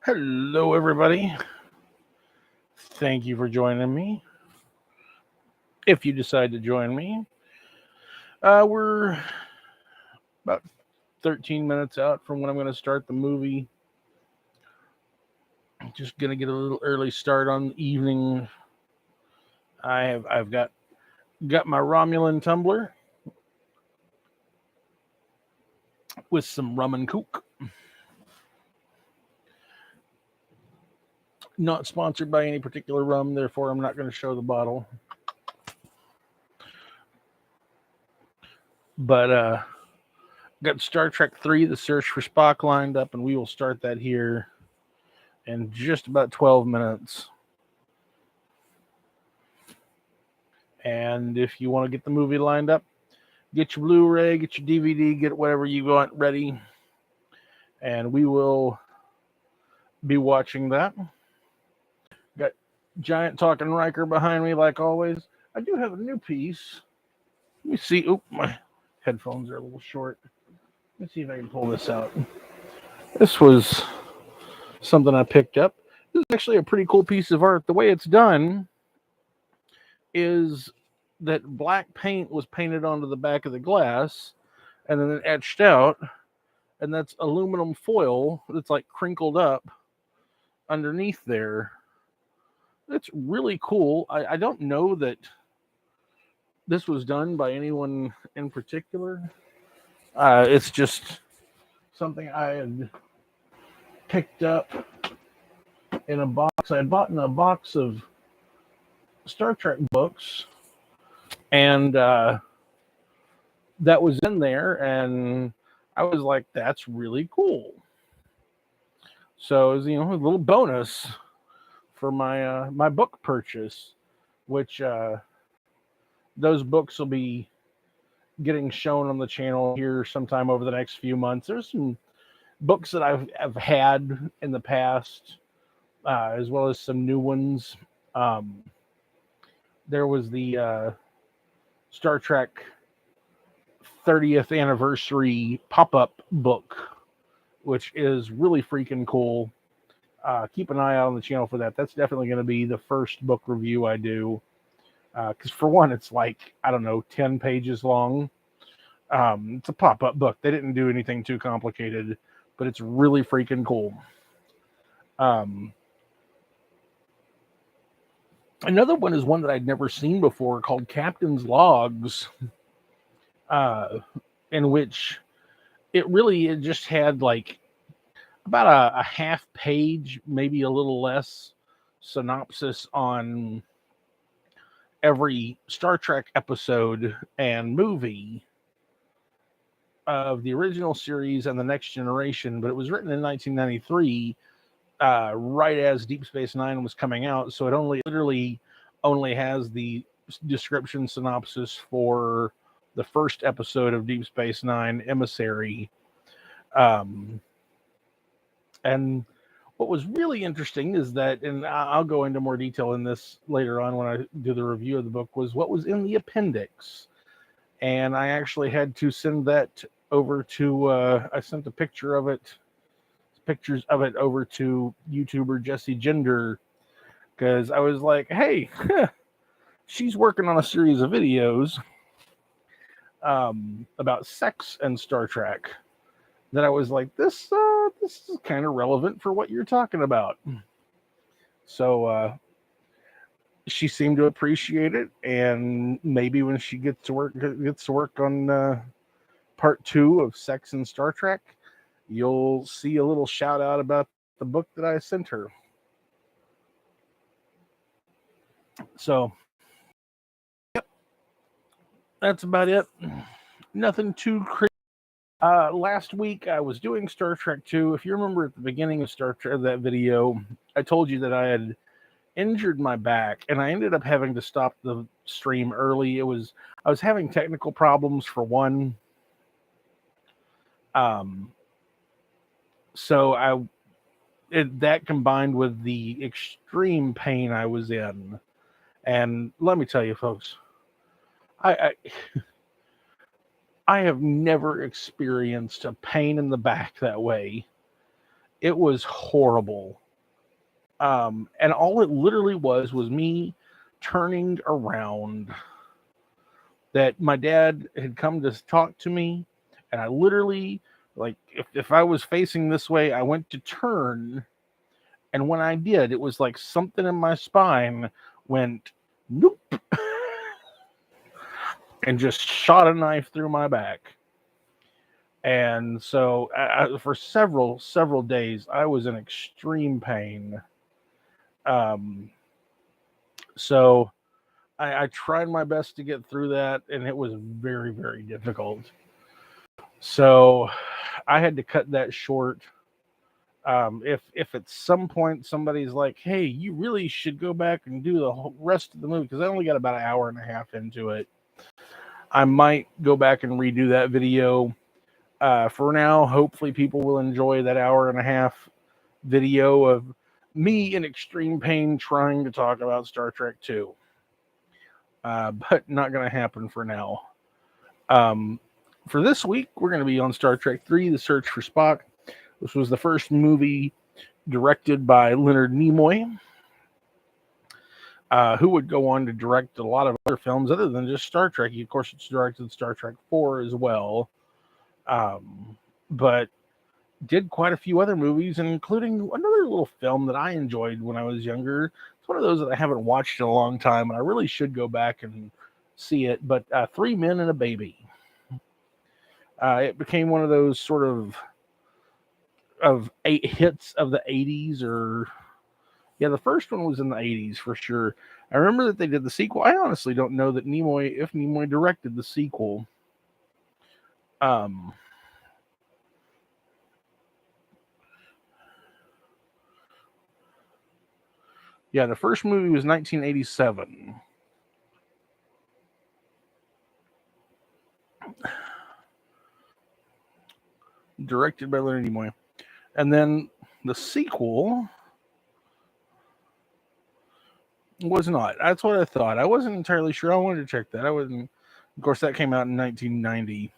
Hello, everybody. Thank you for joining me. If you decide to join me, we're about 13 minutes out from when I'm going to start the movie. Just going to get a little early start on the evening. I've got my Romulan tumbler with some rum and coke. Not sponsored by any particular rum, therefore I'm not going to show the bottle. But got Star Trek 3, The Search for Spock lined up, and we will start that here in just about 12 minutes. And if you want to get the movie lined up, get your Blu-ray, get your DVD, get whatever you want ready, and we will be watching that. Got Giant Talking Riker behind me, like always. I do have a new piece. Let me see. Oop, my headphones are a little short. Let's see if I can pull this out. This was something I picked up. This is actually a pretty cool piece of art. The way it's done is that black paint was painted onto the back of the glass and then etched out, and that's aluminum foil that's like crinkled up underneath there. It's really cool. I don't know that this was done by anyone in particular. It's just something I had picked up in a box. I had bought in a box of Star Trek books, and that was in there, and I was like, that's really cool. So it was, a little bonus for my my book purchase, which those books will be getting shown on the channel here sometime over the next few months. There's some books that I've had in the past, as well as some new ones. There was the Star Trek 30th anniversary pop-up book, which is really freaking cool. Keep an eye out on the channel for that. That's definitely going to be the first book review I do. Because for one, it's like, 10 pages long. It's a pop-up book. They didn't do anything too complicated, but it's really freaking cool. Another one is one that I'd never seen before called Captain's Logs, in which it just had like about a half page, maybe a little less, synopsis on every Star Trek episode and movie of the original series and the Next Generation, but it was written in 1993, right as Deep Space Nine was coming out, so it literally only has the description synopsis for the first episode of Deep Space Nine, Emissary. And what was really interesting is that, and I'll go into more detail in this later on when I do the review of the book, was what was in the appendix. And I actually had to send that over to, I sent pictures of it over to YouTuber Jessie Gender, because I was like, hey, she's working on a series of videos about sex and Star Trek. That I was like, this is kind of relevant for what you're talking about. So she seemed to appreciate it, and maybe when she gets to work on part 2 of Sex and Star Trek, you'll see a little shout out about the book that I sent her. So, yep, that's about it. Nothing too crazy. Last week I was doing Star Trek 2. If you remember at the beginning of Star Trek, that video, I told you that I had injured my back, and I ended up having to stop the stream early. I was having technical problems for one. So that combined with the extreme pain I was in, and let me tell you, folks, I have never experienced a pain in the back that way It was horrible. And all it literally was me turning around. That my dad had come to talk to me, and I literally, like, if I was facing this way, I went to turn, and when I did, it was like something in my spine went nope, and just shot a knife through my back. And so for several days, I was in extreme pain. So I tried my best to get through that, and it was very, very difficult. So I had to cut that short. If at some point somebody's like, "Hey, you really should go back and do the whole rest of the movie," because I only got about an hour and a half into it, I might go back and redo that video. For now, hopefully people will enjoy that hour and a half video of me in extreme pain trying to talk about Star Trek 2. But not going to happen for now. For this week, we're going to be on Star Trek 3, The Search for Spock. This was the first movie directed by Leonard Nimoy, who would go on to direct a lot of other films other than just Star Trek. Of course, it's directed Star Trek 4 as well. But did quite a few other movies, including another little film that I enjoyed when I was younger. It's one of those that I haven't watched in a long time, and I really should go back and see it. But Three Men and a Baby. It became one of those sort of 8 hits of the 80s, or yeah, the first one was in the 80s for sure. I remember that they did the sequel. I honestly don't know that if Nimoy directed the sequel. Yeah, the first movie was 1987. Directed by Leonard Nimoy. And then the sequel was not. That's what I thought. I wasn't entirely sure. I wanted to check that. I wasn't. Of course, that came out in 1990.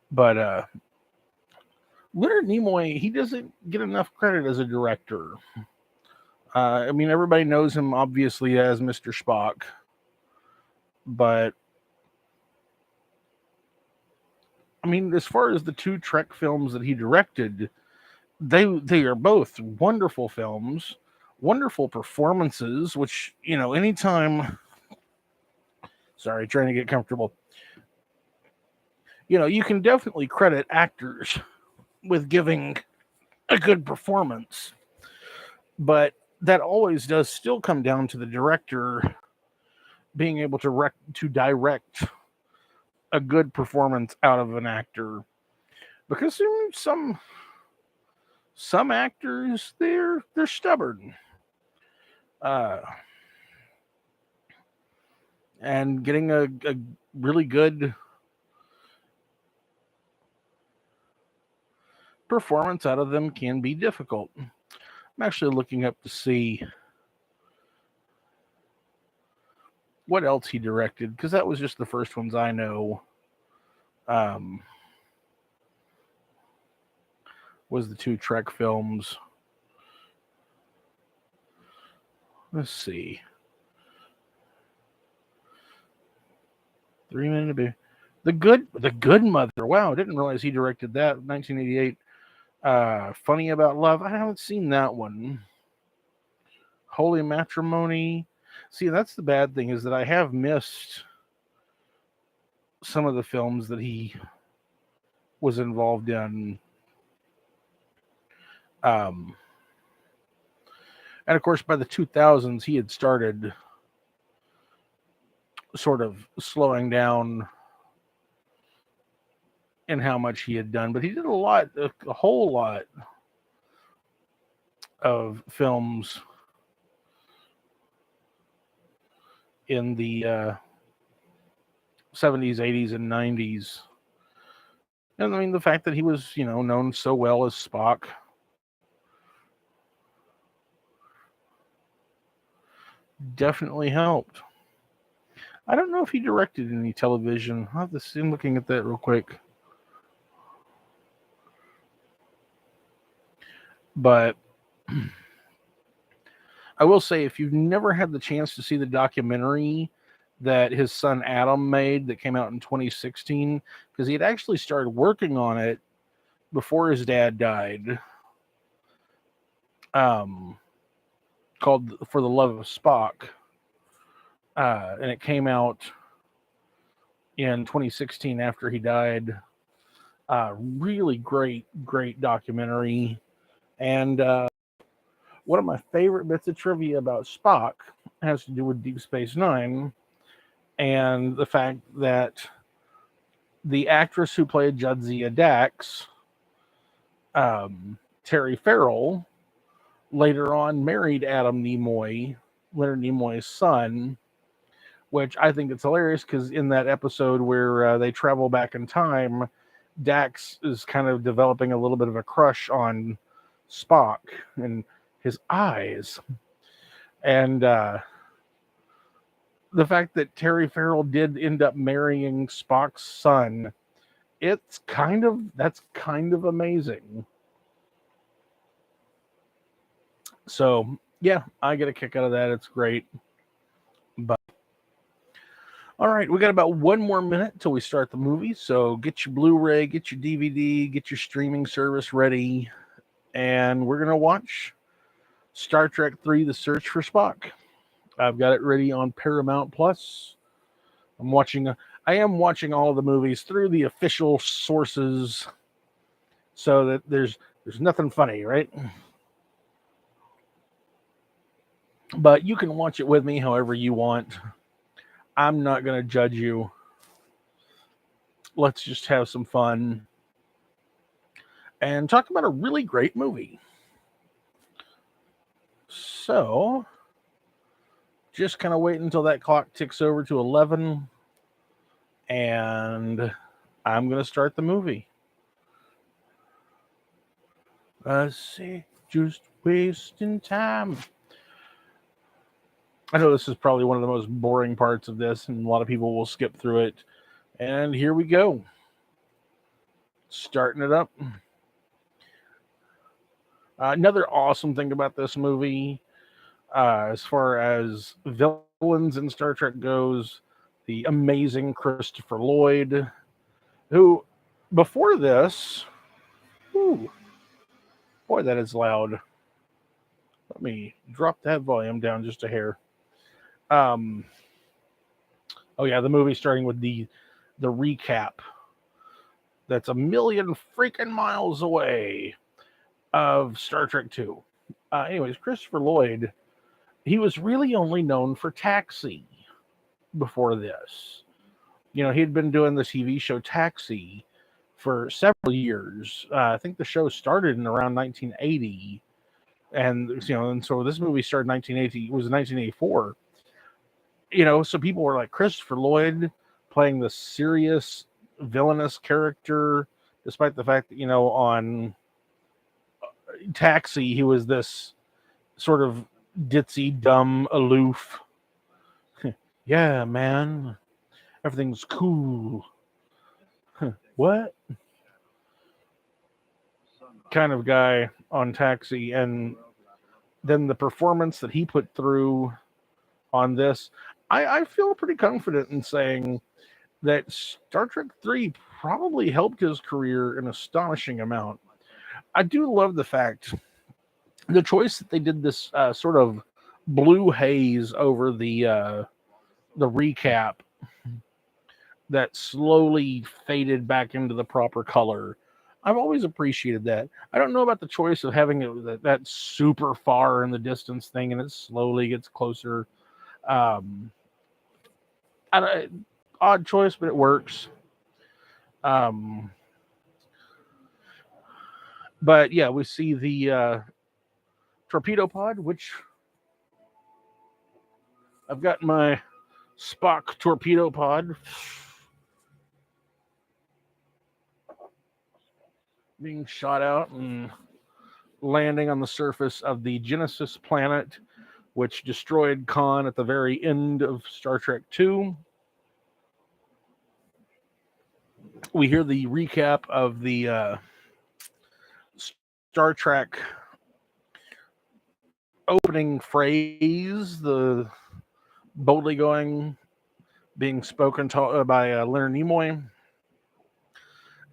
But Leonard Nimoy, he doesn't get enough credit as a director. I mean, everybody knows him obviously as Mr. Spock, but I mean, as far as the 2 Trek films that he directed, they are both wonderful films, wonderful performances. Which, anytime. Sorry, trying to get comfortable. You can definitely credit actors with giving a good performance, but that always does still come down to the director being able to direct a good performance out of an actor, because some actors they're stubborn, and getting a really good performance out of them can be difficult. I'm actually looking up to see what else he directed, because that was just the first ones I know. Was the 2 Trek films. Let's see. 3 Men and a Baby. The Good Mother. Wow, I didn't realize he directed that. 1988. Funny About Love. I haven't seen that one. Holy Matrimony. See, that's the bad thing, is that I have missed some of the films that he was involved in. And of course, by the 2000s, he had started sort of slowing down in how much he had done. But he did a whole lot of films in the 70s, 80s, and 90s. And I mean, the fact that he was, known so well as Spock definitely helped. I don't know if he directed any television. I'll have to see. I'm looking at that real quick. But I will say, if you've never had the chance to see the documentary that his son Adam made that came out in 2016, because he had actually started working on it before his dad died, called For the Love of Spock. And it came out in 2016 after he died. Really great documentary. And one of my favorite bits of trivia about Spock has to do with Deep Space Nine and the fact that the actress who played Jadzia Dax, Terry Farrell, later on married Adam Nimoy, Leonard Nimoy's son, which I think it's hilarious because in that episode where they travel back in time, Dax is kind of developing a little bit of a crush on Spock and his eyes. And the fact that Terry Farrell did end up marrying Spock's son, that's kind of amazing. So yeah, I get a kick out of that. It's great. But all right, we got about 1 more minute till we start the movie. So get your Blu-ray, get your DVD, get your streaming service ready, and we're gonna watch Star Trek III: The Search for Spock. I've got it ready on Paramount Plus. I am watching all of the movies through the official sources, so that there's nothing funny, right? But you can watch it with me however you want. I'm not going to judge you. Let's just have some fun and talk about a really great movie. So, just kind of wait until that clock ticks over to 11, and I'm going to start the movie. I say, just wasting time. I know this is probably one of the most boring parts of this, and a lot of people will skip through it. And here we go. Starting it up. Another awesome thing about this movie, as far as villains in Star Trek goes, the amazing Christopher Lloyd, who, before this, boy, that is loud. Let me drop that volume down just a hair. Oh yeah, the movie starting with the recap. That's a million freaking miles away of Star Trek II. Anyways, Christopher Lloyd, he was really only known for Taxi before this. You know, he'd been doing the TV show Taxi for several years. I think the show started in around 1980. And so this movie started in 1980. It was in 1984. So people were like, Christopher Lloyd playing the serious villainous character, despite the fact that on Taxi he was this sort of ditzy, dumb, aloof, yeah, man, everything's cool, what kind of guy on Taxi. And then the performance that he put through on this, I feel pretty confident in saying that Star Trek III probably helped his career an astonishing amount. I do love the fact, the choice that they did this sort of blue haze over the recap that slowly faded back into the proper color. I've always appreciated that. I don't know about the choice of having it that super far in the distance thing and it slowly gets closer. Odd choice, but it works. But yeah, we see the torpedo pod, which I've got my Spock torpedo pod being shot out and landing on the surface of the Genesis planet, which destroyed Khan at the very end of Star Trek II. We hear the recap of the Star Trek opening phrase, the boldly going, being spoken by Leonard Nimoy,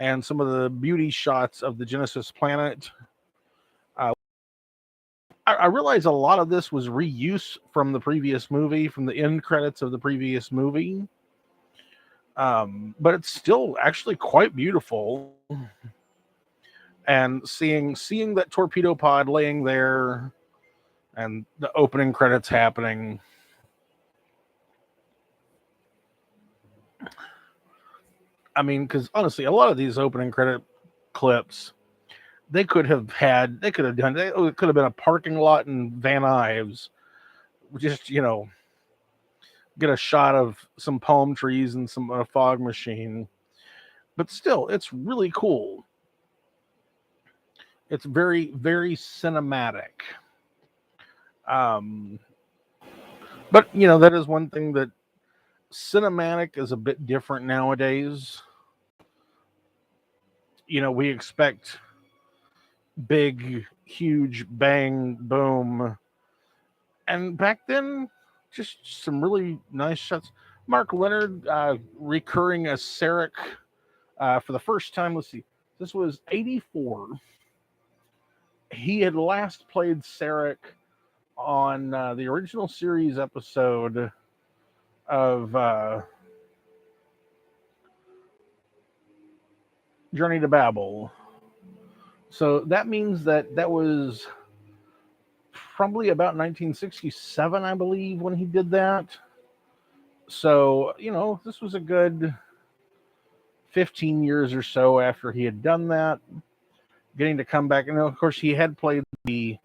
and some of the beauty shots of the Genesis planet. I realize a lot of this was reuse from the previous movie, from the end credits of the previous movie. But it's still actually quite beautiful. And seeing that torpedo pod laying there and the opening credits happening. I mean, because honestly, a lot of these opening credit clips, it could have been a parking lot in Van Nuys, just get a shot of some palm trees and some fog machine. But still, it's really cool. It's very, very cinematic. Um, but that is one thing that cinematic is a bit different nowadays. We expect big, huge bang, boom. And back then, just some really nice shots. Mark Leonard recurring as Sarek for the first time. Let's see. This was 84. He had last played Sarek on the original series episode of Journey to Babel. So that means that was probably about 1967, I believe, when he did that. So, this was a good 15 years or so after he had done that, getting to come back. And of course, he had played the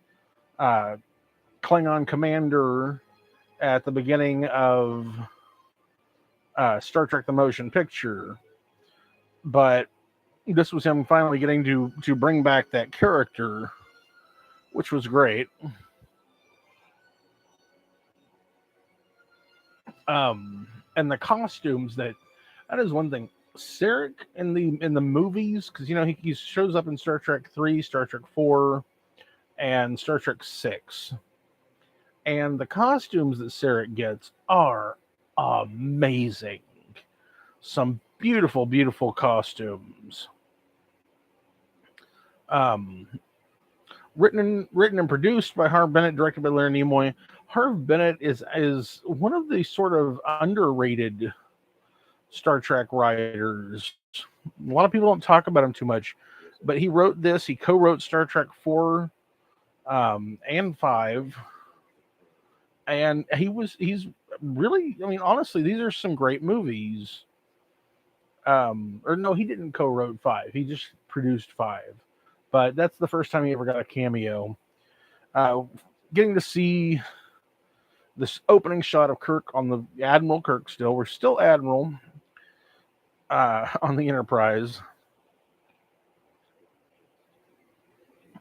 Klingon commander at the beginning of Star Trek The Motion Picture. But this was him finally getting to bring back that character, which was great. And the costumes, that is one thing. Sarek in the movies, because he shows up in Star Trek 3, Star Trek 4, and Star Trek 6. And the costumes that Sarek gets are amazing. Some beautiful, beautiful costumes. Written and produced by Harve Bennett, directed by Leonard Nimoy. Harve Bennett is one of the sort of underrated Star Trek writers. A lot of people don't talk about him too much, but he wrote this. He co-wrote Star Trek 4 and 5, and he's really. I mean, honestly, these are some great movies. Or no, he didn't co-wrote 5. He just produced 5. But that's the first time he ever got a cameo. Getting to see this opening shot of Kirk on the Admiral Kirk still. We're still Admiral on the Enterprise.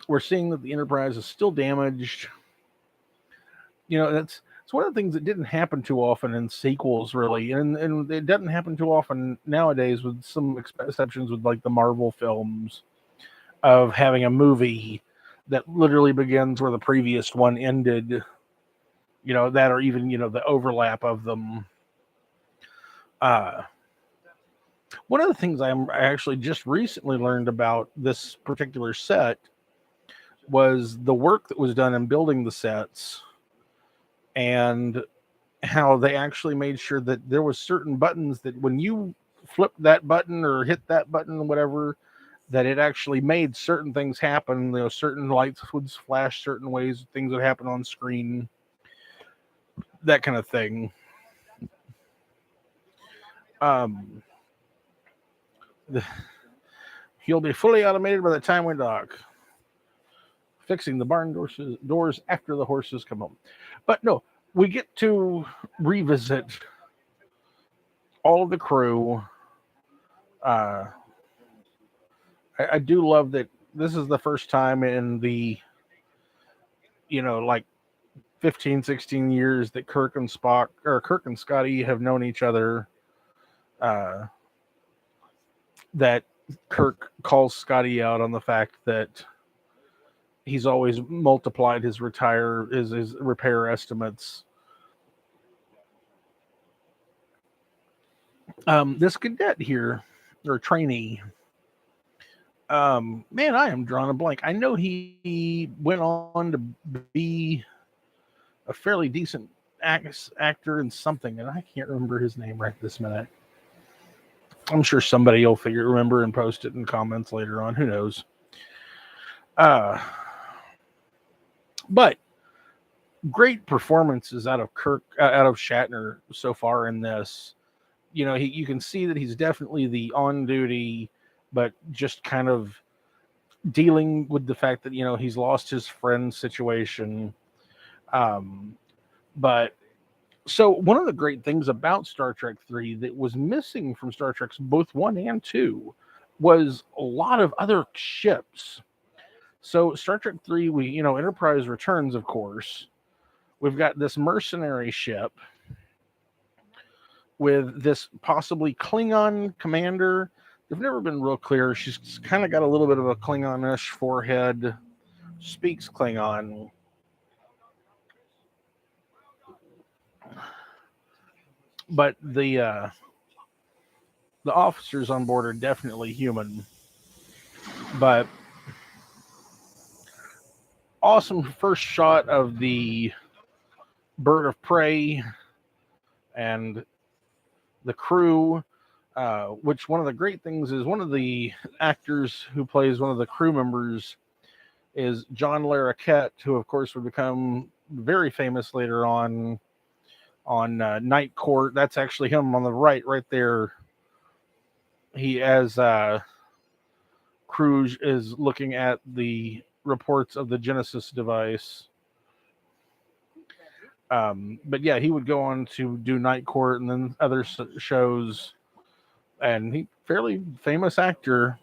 We're seeing that the Enterprise is still damaged. It's one of the things that didn't happen too often in sequels, really. And it doesn't happen too often nowadays, with some exceptions with like the Marvel films, of having a movie that literally begins where the previous one ended, that, or even, the overlap of them. One of the things I actually just recently learned about this particular set was the work that was done in building the sets, and how they actually made sure that there was certain buttons that when you flipped that button or hit that button or whatever, that it actually made certain things happen. Certain lights would flash certain ways, things would happen on screen, that kind of thing. He'll be fully automated by the time we dock. Fixing the barn doors after the horses come home. But no, we get to revisit all of the crew. I do love that this is the first time in the, like 15, 16 years that Kirk and Scotty have known each other. That Kirk calls Scotty out on the fact that he's always multiplied his repair estimates. This cadet here, or trainee, man, I am drawing a blank. I know he went on to be a fairly decent actor in something, and I can't remember his name right this minute. I'm sure somebody will remember and post it in comments later on. Who knows? But great performances out of Shatner so far in this. You know, you can see that he's definitely the on duty, but just kind of dealing with the fact that, you know, he's lost his friend situation. But so one of the great things about Star Trek 3 that was missing from Star Trek both 1 and 2 was a lot of other ships. So Star Trek 3, Enterprise returns, of course. We've got this mercenary ship with this possibly Klingon commander. They've never been real clear. She's kind of got a little bit of a Klingon-ish forehead, speaks Klingon. But the officers on board are definitely human. But awesome first shot of the bird of prey and the crew, which one of the great things is one of the actors who plays one of the crew members is John Laraquette, who of course would become very famous later on Night Court. That's actually him on the right there. He, as Cruise is looking at the reports of the Genesis device. But yeah, he would go on to do Night Court and then other shows, and he fairly famous actor,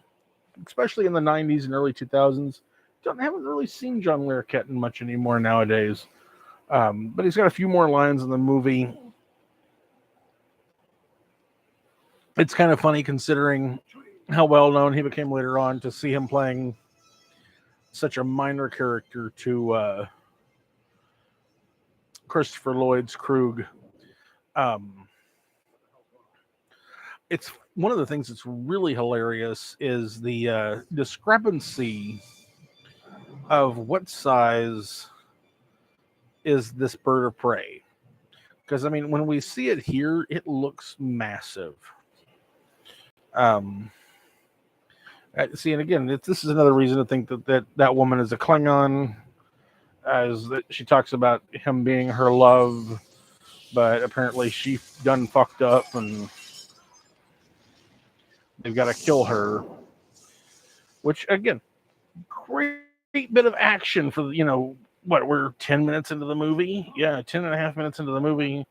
especially in the 90s and early 2000s. Haven't really seen John Larroquette much anymore nowadays, but he's got a few more lines in the movie. It's kind of funny considering how well known he became later on to see him playing such a minor character to Christopher Lloyd's Krug. It's one of the things that's really hilarious is the discrepancy of what size is this bird of prey. Because, I mean, when we see it here, it looks massive. See, and again, this is another reason to think that woman is a Klingon, as that she talks about him being her love, but apparently she done fucked up and they've got to kill her. Which, again, great bit of action for, we're 10 minutes into the movie? Yeah, 10 and a half minutes into the movie.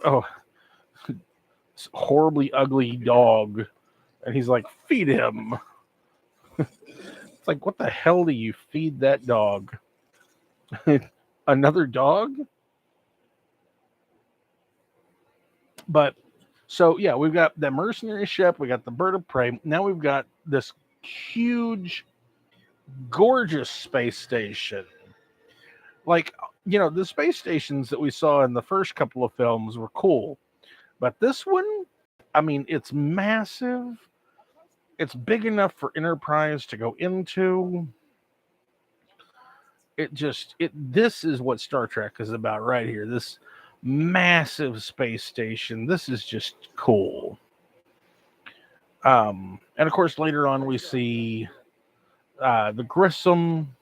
Oh, this horribly ugly dog. And he's like, feed him. It's like, what the hell do you feed that dog? Another dog? But, so, yeah, we've got the mercenary ship. We got the bird of prey. Now we've got this huge, gorgeous space station. Like, the space stations that we saw in the first couple of films were cool. But this one, I mean, it's massive. It's big enough for Enterprise to go into. This is what Star Trek is about right here. This massive space station. This is just cool. And of course, later on we see the Grissom.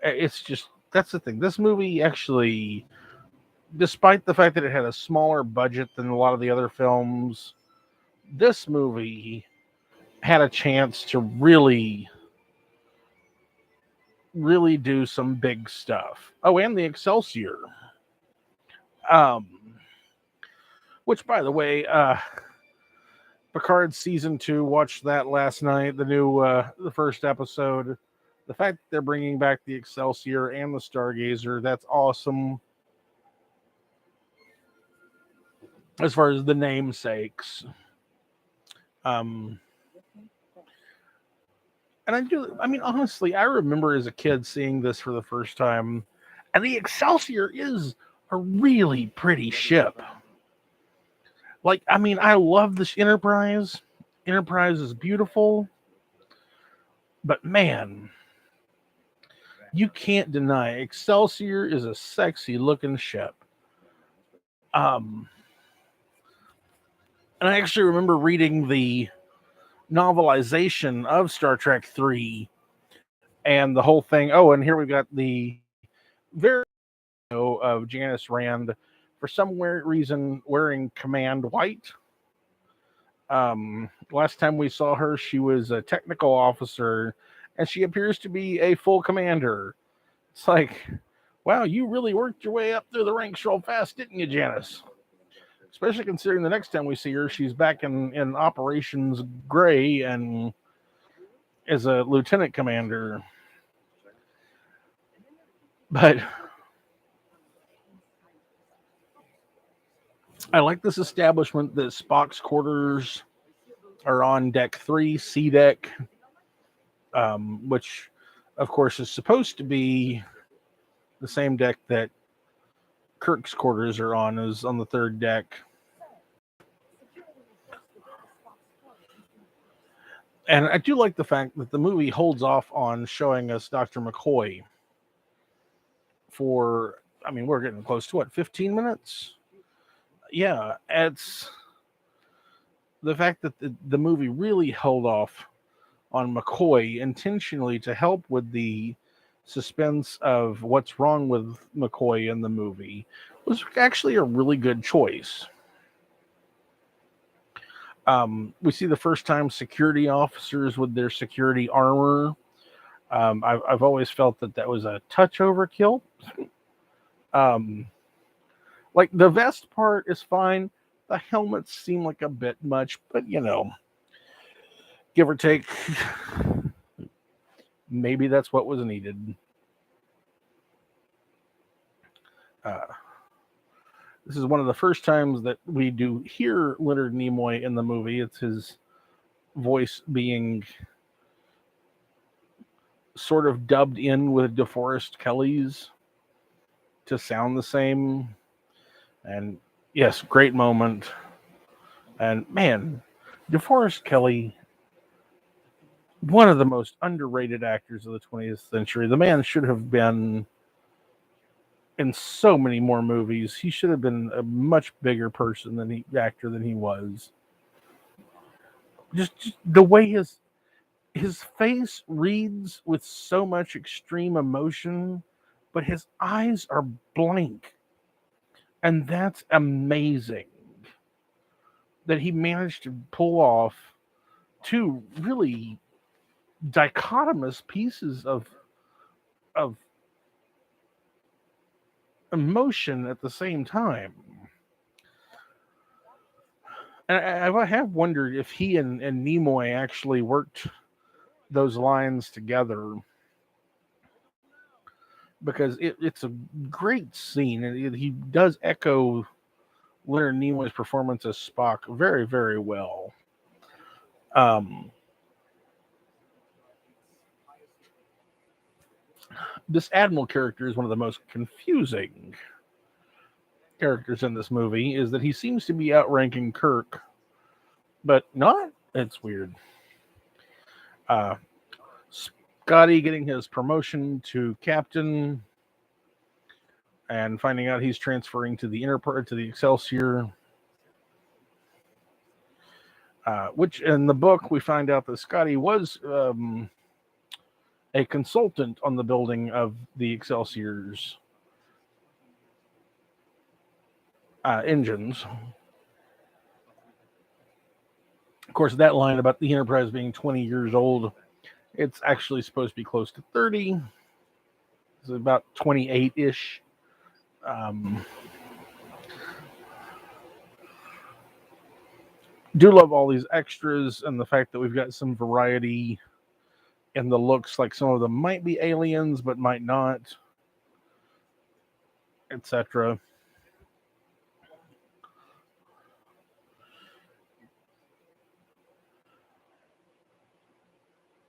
It's just, that's the thing. This movie actually, despite the fact that it had a smaller budget than a lot of the other films, this movie had a chance to really do some big stuff. Oh, and the Excelsior. Which, by the way, Picard Season 2, watched that last night, the first episode. The fact that they're bringing back the Excelsior and the Stargazer, that's awesome. As far as the namesakes. And I mean, honestly, I remember as a kid seeing this for the first time, and the Excelsior is a really pretty ship. Like, I mean, I love this Enterprise. Enterprise is beautiful, but man, you can't deny Excelsior is a sexy looking ship. Um, and I actually remember reading the novelization of Star Trek 3 and the whole thing. Oh, and here we've got the very of Janice Rand for some weird reason wearing command white. Last time we saw her, she was a technical officer, and she appears to be a full commander. It's like, wow, you really worked your way up through the ranks real fast, didn't you, Janice? Especially considering the next time we see her, she's back in Operations Gray and as a lieutenant commander. But I like this establishment that Spock's quarters are on deck 3, C deck, which, of course, is supposed to be the same deck that Kirk's quarters are on, is on the 3rd deck. And I do like the fact that the movie holds off on showing us Dr. McCoy for, I mean, we're getting close to what, 15 minutes? Yeah, it's the fact that the movie really held off on McCoy intentionally to help with the suspense of what's wrong with McCoy in the movie was actually a really good choice. We see the first time security officers with their security armor. I've always felt that was a touch overkill. Like the vest part is fine. The helmets seem like a bit much, but give or take, maybe that's what was needed. This is one of the first times that we do hear Leonard Nimoy in the movie. It's his voice being sort of dubbed in with DeForest Kelly's to sound the same. And yes, great moment. And man, DeForest Kelly, one of the most underrated actors of the 20th century. The man should have been in so many more movies. He should have been a much bigger person than actor than he was. Just the way his face reads with so much extreme emotion, but his eyes are blank. And that's amazing that he managed to pull off two really dichotomous pieces of emotion at the same time. And I have wondered if he and Nimoy actually worked those lines together, because it's a great scene, and he does echo Leonard Nimoy's performance as Spock very, very well. This Admiral character is one of the most confusing characters in this movie. Is that he seems to be outranking Kirk, but not. It's weird. Scotty getting his promotion to captain and finding out he's transferring to the Excelsior. Which in the book we find out that Scotty was a consultant on the building of the Excelsior's engines. Of course, that line about the Enterprise being 20 years old, it's actually supposed to be close to 30. It's about 28-ish. Do love all these extras and the fact that we've got some variety in the looks. Like some of them might be aliens, but might not, etc.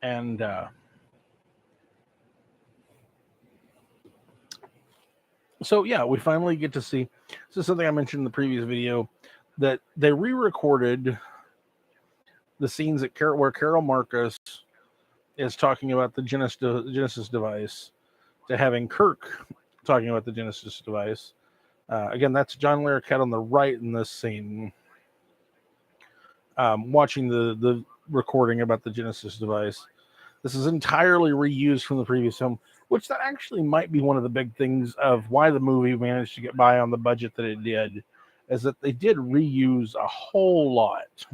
And so, yeah, we finally get to see. This is something I mentioned in the previous video, that they re-recorded the scenes where Carol Marcus is talking about the Genesis device, to having Kirk talking about the Genesis device. Again, that's John Laraquette on the right in this scene, watching the recording about the Genesis device. This is entirely reused from the previous film, which that actually might be one of the big things of why the movie managed to get by on the budget that it did, is that they did reuse a whole lot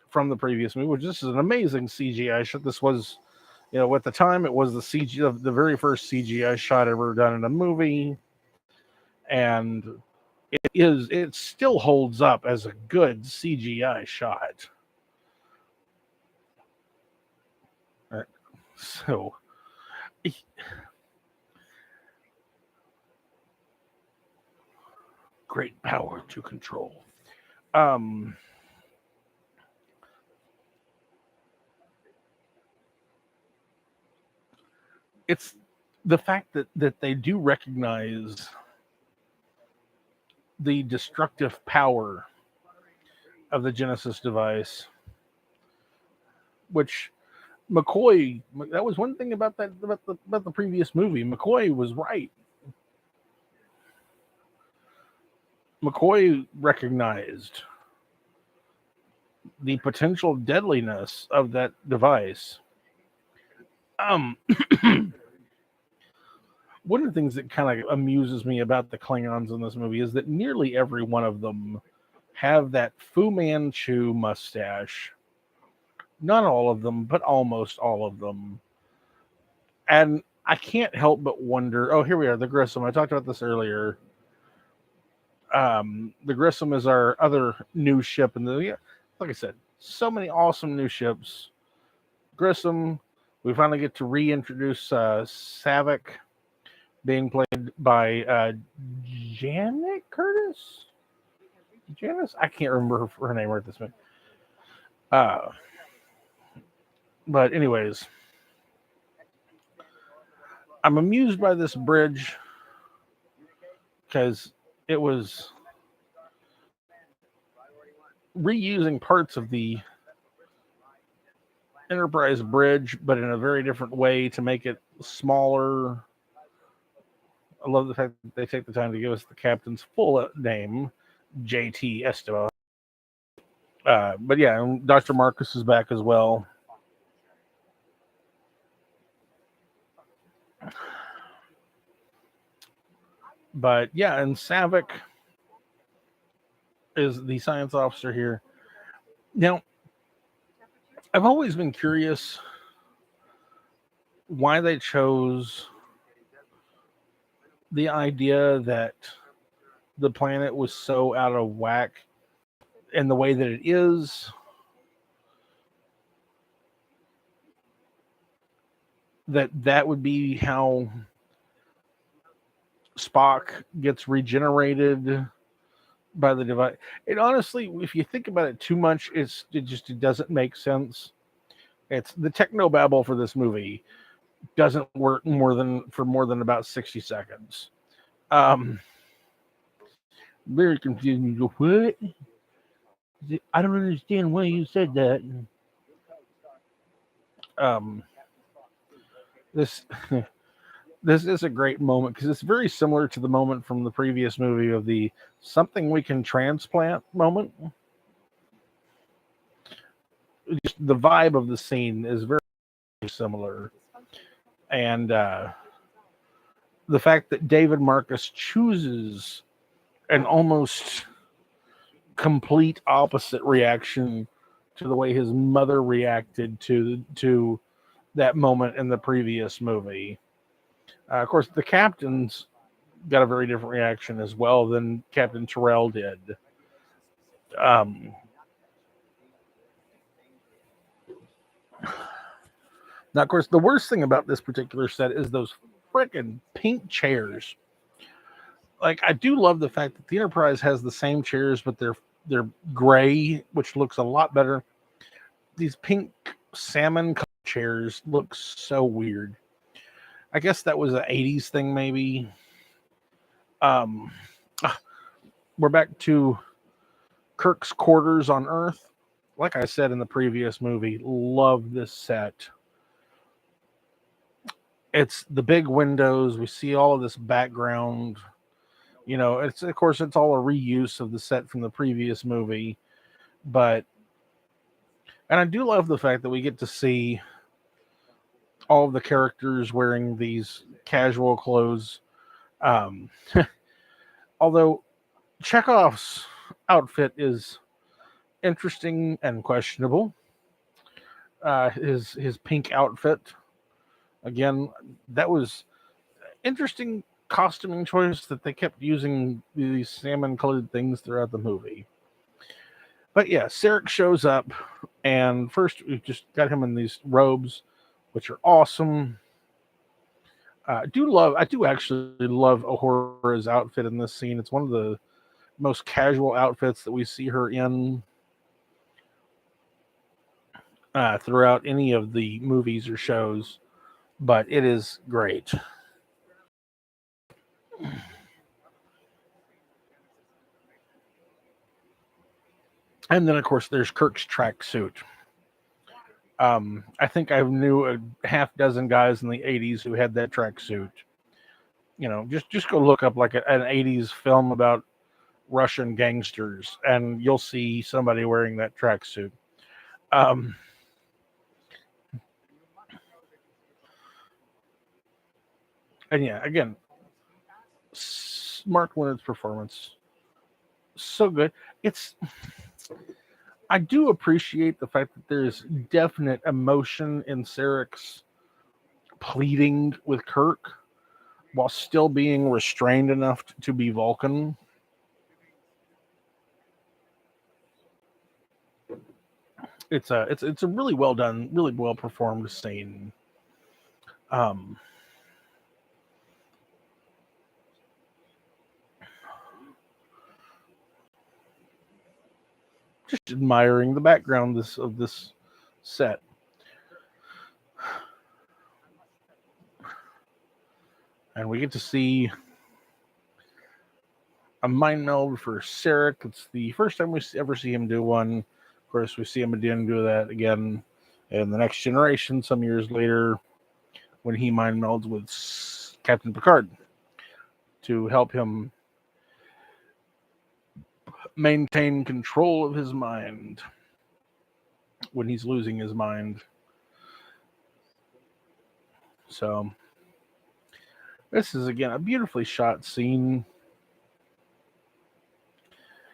from the previous movie, which this is an amazing CGI shot. This was, at the time, it was the very first CGI shot ever done in a movie. And it still holds up as a good CGI shot. So, great power to control. It's the fact that they do recognize the destructive power of the Genesis device, which McCoy, that was one thing about the previous movie. McCoy was right. McCoy recognized the potential deadliness of that device. One of the things that kind of amuses me about the Klingons in this movie is that nearly every one of them have that Fu Manchu mustache. Not all of them, but almost all of them. And I can't help but wonder. Oh, here we are, the Grissom. I talked about this earlier. The Grissom is our other new ship, and like I said, so many awesome new ships. Grissom. We finally get to reintroduce Saavik, being played by Janet Curtis. Janice, I can't remember her name right this minute. But anyways, I'm amused by this bridge because it was reusing parts of the Enterprise bridge, but in a very different way to make it smaller. I love the fact that they take the time to give us the captain's full name, J.T. Esteban. But yeah, Dr. Marcus is back as well. But yeah, and Saavik is the science officer here. Now, I've always been curious why they chose the idea that the planet was so out of whack in the way that it is. That would be how Spock gets regenerated by the device. And honestly, if you think about it too much, it doesn't make sense. It's the technobabble for this movie doesn't work more than about 60 seconds. Very confusing. You go, what? I don't understand why you said that. This is a great moment because it's very similar to the moment from the previous movie of the something we can transplant moment. Just the vibe of the scene is very similar. And the fact that David Marcus chooses an almost complete opposite reaction to the way his mother reacted to that moment in the previous movie. Of course, the captain's got a very different reaction as well than Captain Terrell did. Now, of course, the worst thing about this particular set is those freaking pink chairs. Like, I do love the fact that the Enterprise has the same chairs, but they're gray, which looks a lot better. These pink salmon chairs looks so weird. I guess that was an 80s thing, maybe. Um, we're back to Kirk's quarters on Earth. Like I said in the previous movie, love this set. It's the big windows. We see all of this background. It's of course it's all a reuse of the set from the previous movie, and I do love the fact that we get to see all of the characters wearing these casual clothes. Um, although Chekhov's outfit is interesting and questionable. His pink outfit, again, that was interesting costuming choice that they kept using these salmon colored things throughout the movie. But yeah, Sarek shows up, and first we just got him in these robes, which are awesome. I do actually love Uhura's outfit in this scene. It's one of the most casual outfits that we see her in throughout any of the movies or shows, but it is great. And then, of course, there's Kirk's tracksuit. I think I knew a half dozen guys in the 80s who had that tracksuit. Just go look up like an 80s film about Russian gangsters, and you'll see somebody wearing that tracksuit. And yeah, again, Mark Leonard's performance, so good. I do appreciate the fact that there's definite emotion in Sarek's pleading with Kirk while still being restrained enough to be Vulcan. It's a really well done, really well performed scene. Just admiring the background of this set. And we get to see a mind meld for Sarek. It's the first time we ever see him do one. Of course, we see him again do that again in The Next Generation some years later when he mind melds with Captain Picard to help him maintain control of his mind when he's losing his mind. So this is, again, a beautifully shot scene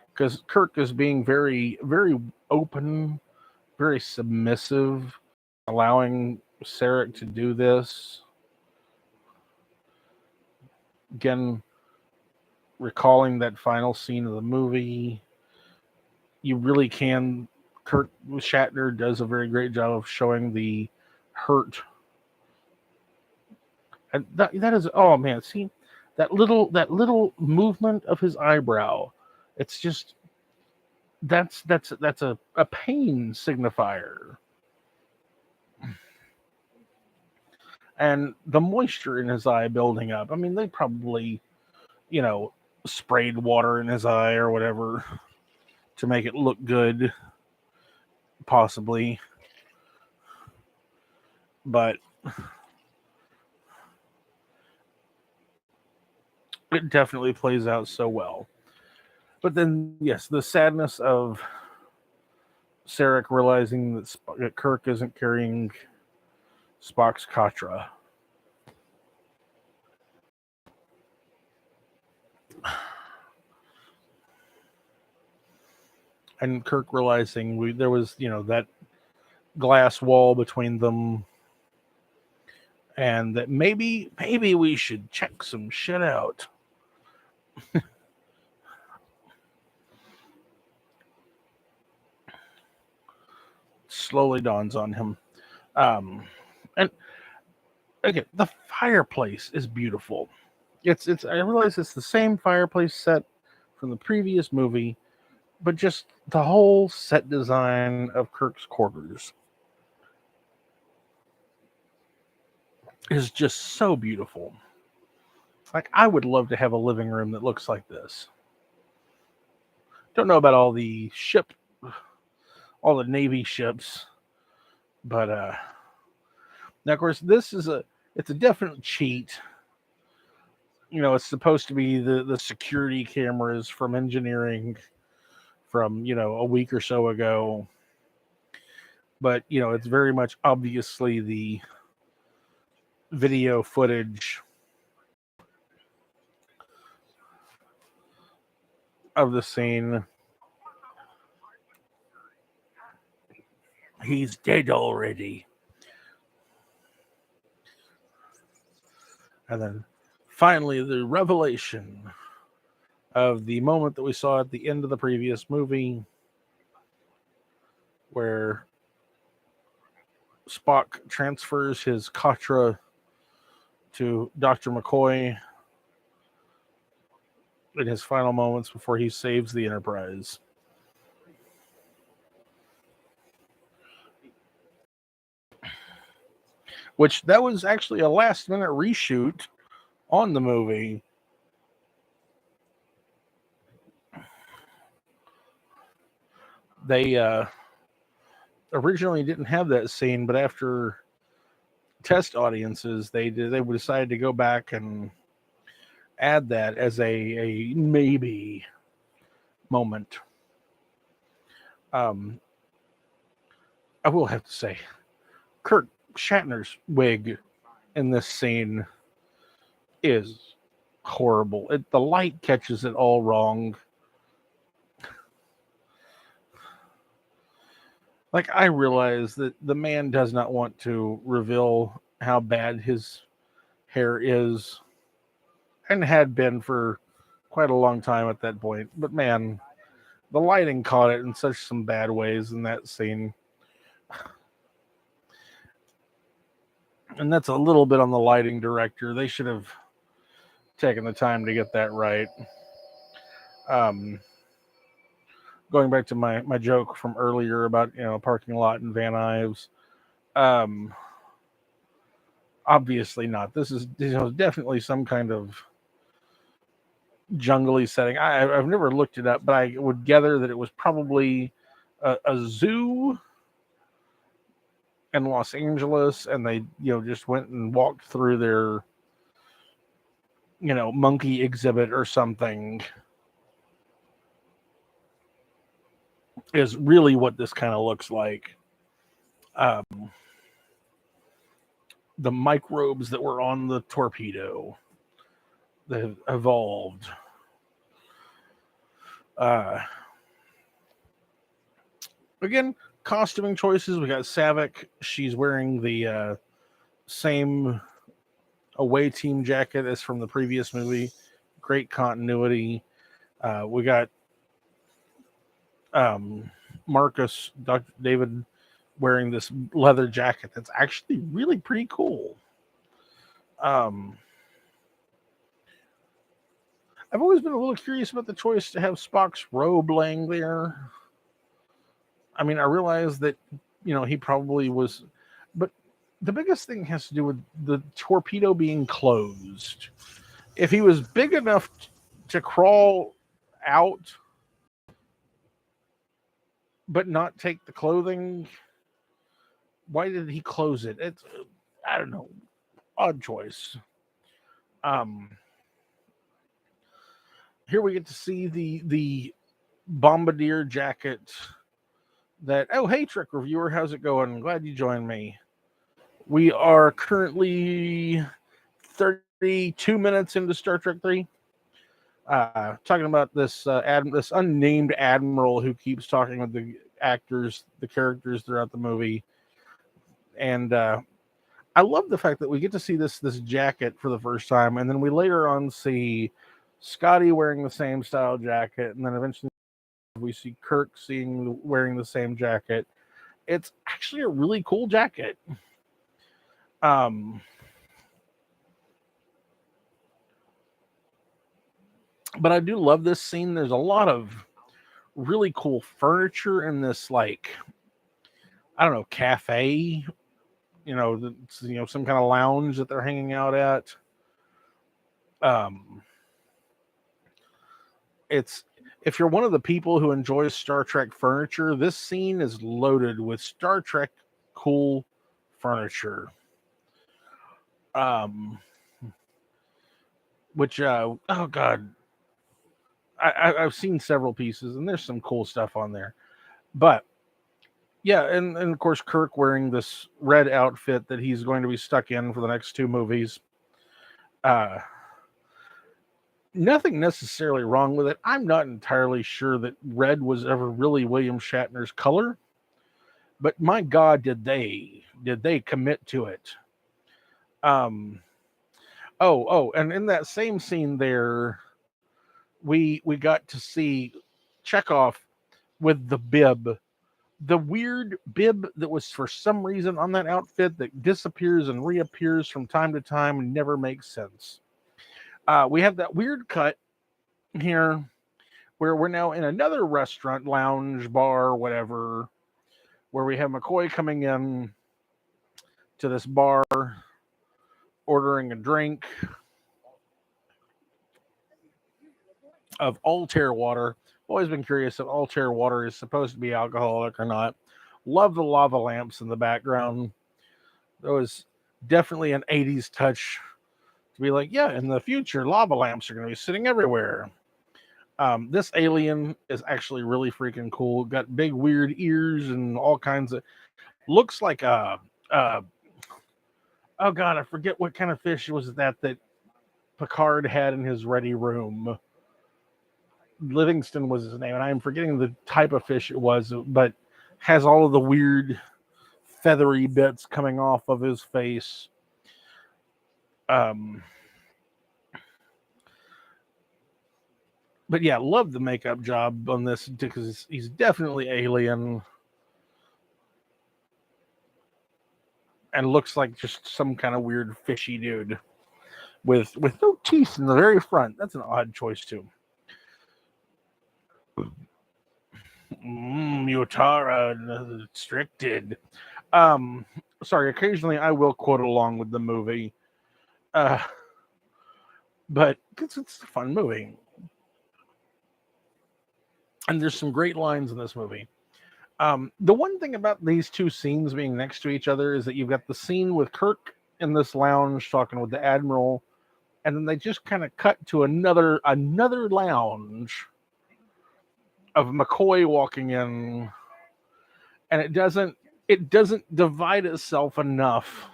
because Kirk is being very, very open, very submissive, allowing Sarek to do this. Again, recalling that final scene of the movie, you really can. Kirk Shatner does a very great job of showing the hurt. And that is, oh man, see that little movement of his eyebrow. It's just that's a pain signifier. And the moisture in his eye building up. I mean, they probably, sprayed water in his eye or whatever to make it look good, possibly. But it definitely plays out so well. But then, yes, the sadness of Sarek realizing that Kirk isn't carrying Spock's Katra. And Kirk realizing there was, that glass wall between them, and that maybe we should check some shit out. Slowly dawns on him. And again, the fireplace is beautiful. It's I realize it's the same fireplace set from the previous movie, but just the whole set design of Kirk's quarters. is just so beautiful. Like, I would love to have a living room that looks like this. Don't know about all the Navy ships, but now of course it's a definite cheat. It's supposed to be the security cameras from engineering from a week or so ago, but it's very much obviously the video footage of the scene. He's dead already. And then finally, the revelation of the moment that we saw at the end of the previous movie, where Spock transfers his Katra to Dr. McCoy in his final moments before he saves the Enterprise. Which, that was actually a last-minute reshoot on the movie. They originally didn't have that scene, but after test audiences, they decided to go back and add that as a maybe moment. I will have to say, Kirk Shatner's wig in this scene is horrible. The light catches it all wrong. Like, I realize that the man does not want to reveal how bad his hair is, and had been for quite a long time at that point. But man, the lighting caught it in such some bad ways in that scene. And that's a little bit on the lighting director. They should have taken the time to get that right. Going back to my joke from earlier about parking lot and Van Nuys, obviously not. This is definitely some kind of jungly setting. I've never looked it up, but I would gather that it was probably a zoo in Los Angeles, and they just went and walked through their monkey exhibit or something. Is really what this kind of looks like. The microbes that were on the torpedo that have evolved. Again, costuming choices. We got Saavik. She's wearing the same away team jacket as from the previous movie. Great continuity. We got Marcus, Dr. David, wearing this leather jacket that's actually really pretty cool. I've always been a little curious about the choice to have Spock's robe laying there. I mean, I realize that, he probably was, but the biggest thing has to do with the torpedo being closed. If he was big enough to crawl out, but not take the clothing, why did he close it? It's, I don't know, odd choice. Here we get to see the bombardier jacket that, oh, hey, Trek Reviewer, how's it going? Glad you joined me. We are currently 32 minutes into Star Trek 3. Talking about this this unnamed admiral who keeps talking with the actors, the characters throughout the movie. And I love the fact that we get to see this jacket for the first time, and then we later on see Scotty wearing the same style jacket, and then eventually we see Kirk wearing the same jacket. It's actually a really cool jacket. But I do love this scene. There's a lot of really cool furniture in this, like, I don't know, cafe some kind of lounge that they're hanging out at. It's If you're one of the people who enjoys Star Trek furniture, this scene is loaded with Star Trek cool furniture. Which oh god, I've seen several pieces, and there's some cool stuff on there. But yeah, and of course Kirk wearing this red outfit that he's going to be stuck in for the next two movies. Nothing necessarily wrong with it. I'm not entirely sure that red was ever really William Shatner's color, but my God, did they commit to it? And in that same scene there, we got to see Chekhov with the bib, the weird bib that was for some reason on that outfit that disappears and reappears from time to time and never makes sense. We have that weird cut here where we're now in another restaurant, lounge, bar, whatever, where we have McCoy coming in to this bar, ordering a drink of Altair water. Always been curious if Altair water is supposed to be alcoholic or not. Love the lava lamps in the background. There was definitely an 80s touch to be like, yeah, in the future, lava lamps are going to be sitting everywhere. This alien is actually really freaking cool. Got big weird ears and all kinds of. Looks like oh god, I forget what kind of fish was that Picard had in his ready room. Livingston was his name, and I'm forgetting the type of fish it was, but has all of the weird feathery bits coming off of his face. But yeah, love the makeup job on this because he's definitely alien and looks like just some kind of weird fishy dude with no teeth in the very front. That's an odd choice too. Mutara restricted. Sorry, occasionally I will quote along with the movie. But it's a fun movie. And there's some great lines in this movie. The one thing about these two scenes being next to each other is that you've got the scene with Kirk in this lounge talking with the Admiral, and then they just kind of cut to another lounge of McCoy walking in, and it doesn't divide itself enough.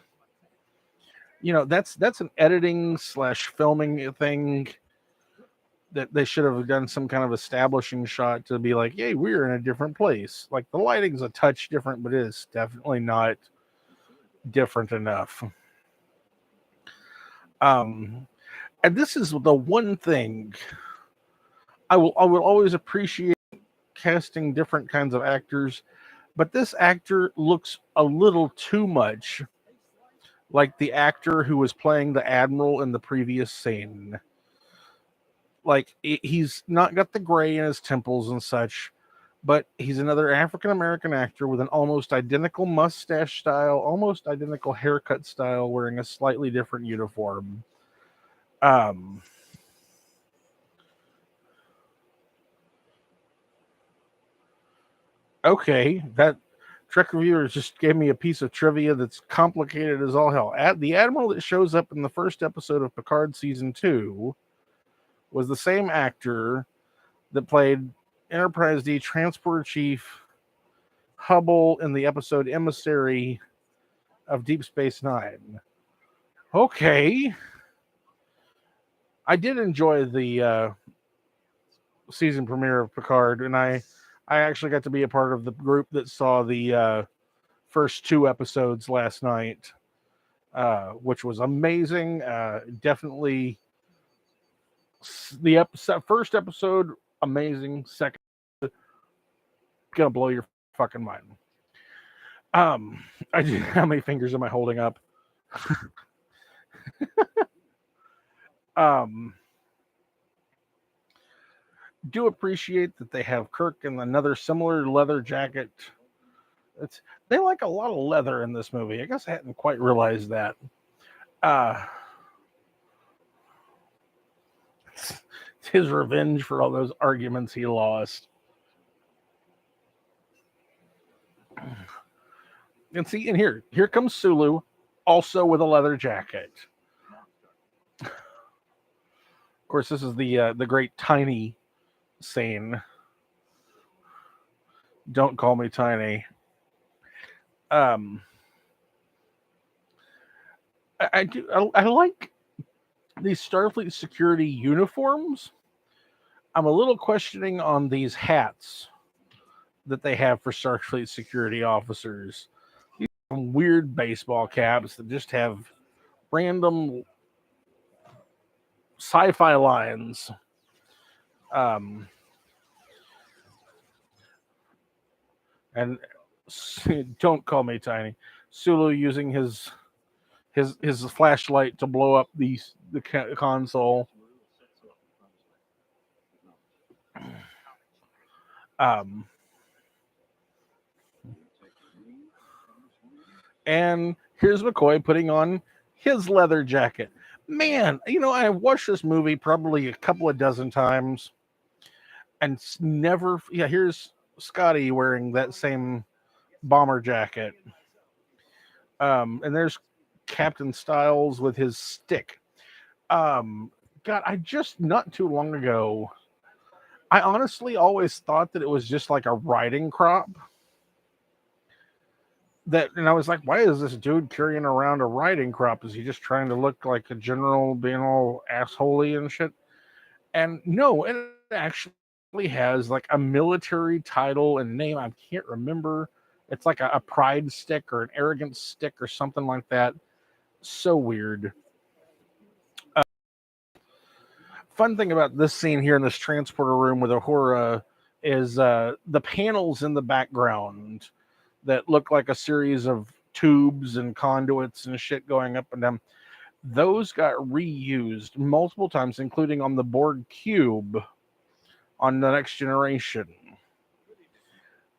That's an editing / filming thing that they should have done some kind of establishing shot to be like, hey, we're in a different place. Like the lighting's a touch different, but it is definitely not different enough. And this is the one thing I will always appreciate casting different kinds of actors, but this actor looks a little too much like the actor who was playing the Admiral in the previous scene. Like, he's not got the gray in his temples and such, but he's another African-American actor with an almost identical mustache style, almost identical haircut style, wearing a slightly different uniform. Okay, that Trek reviewers just gave me a piece of trivia that's complicated as all hell. The Admiral that shows up in the first episode of Picard Season 2 was the same actor that played Enterprise D Transporter Chief Hubble in the episode Emissary of Deep Space Nine. Okay. I did enjoy the season premiere of Picard, and I actually got to be a part of the group that saw the first two episodes last night, which was amazing. Definitely the first episode, amazing. Second, gonna blow your fucking mind. How many fingers am I holding up? Do appreciate that they have Kirk in another similar leather jacket They like a lot of leather in this movie. I guess I hadn't quite realized that. Uh, it's his revenge for all those arguments he lost. And see, and here comes Sulu, also with a leather jacket. Of course, this is the great Tiny scene. Don't call me Tiny. I like these Starfleet security uniforms. I'm a little questioning on these hats that they have for Starfleet security officers. These are some weird baseball caps that just have random sci-fi lines. And don't call me Tiny. Sulu using his flashlight to blow up the console. And here's McCoy putting on his leather jacket. Man, I've watched this movie probably a couple of dozen times, and never. Yeah, here's Scotty wearing that same bomber jacket. And there's Captain Styles with his stick. God, I just not too long ago, I honestly always thought that it was just like a riding crop. And I was like, why is this dude carrying around a riding crop? Is he just trying to look like a general, being all assholey and shit? And no, it actually has like a military title and name. I can't remember. It's like a pride stick or an arrogance stick or something like that. So weird. Fun thing about this scene here in this transporter room with Uhura is the panels in the background that look like a series of tubes and conduits and shit going up and down. Those got reused multiple times, including on the Borg cube on the Next Generation.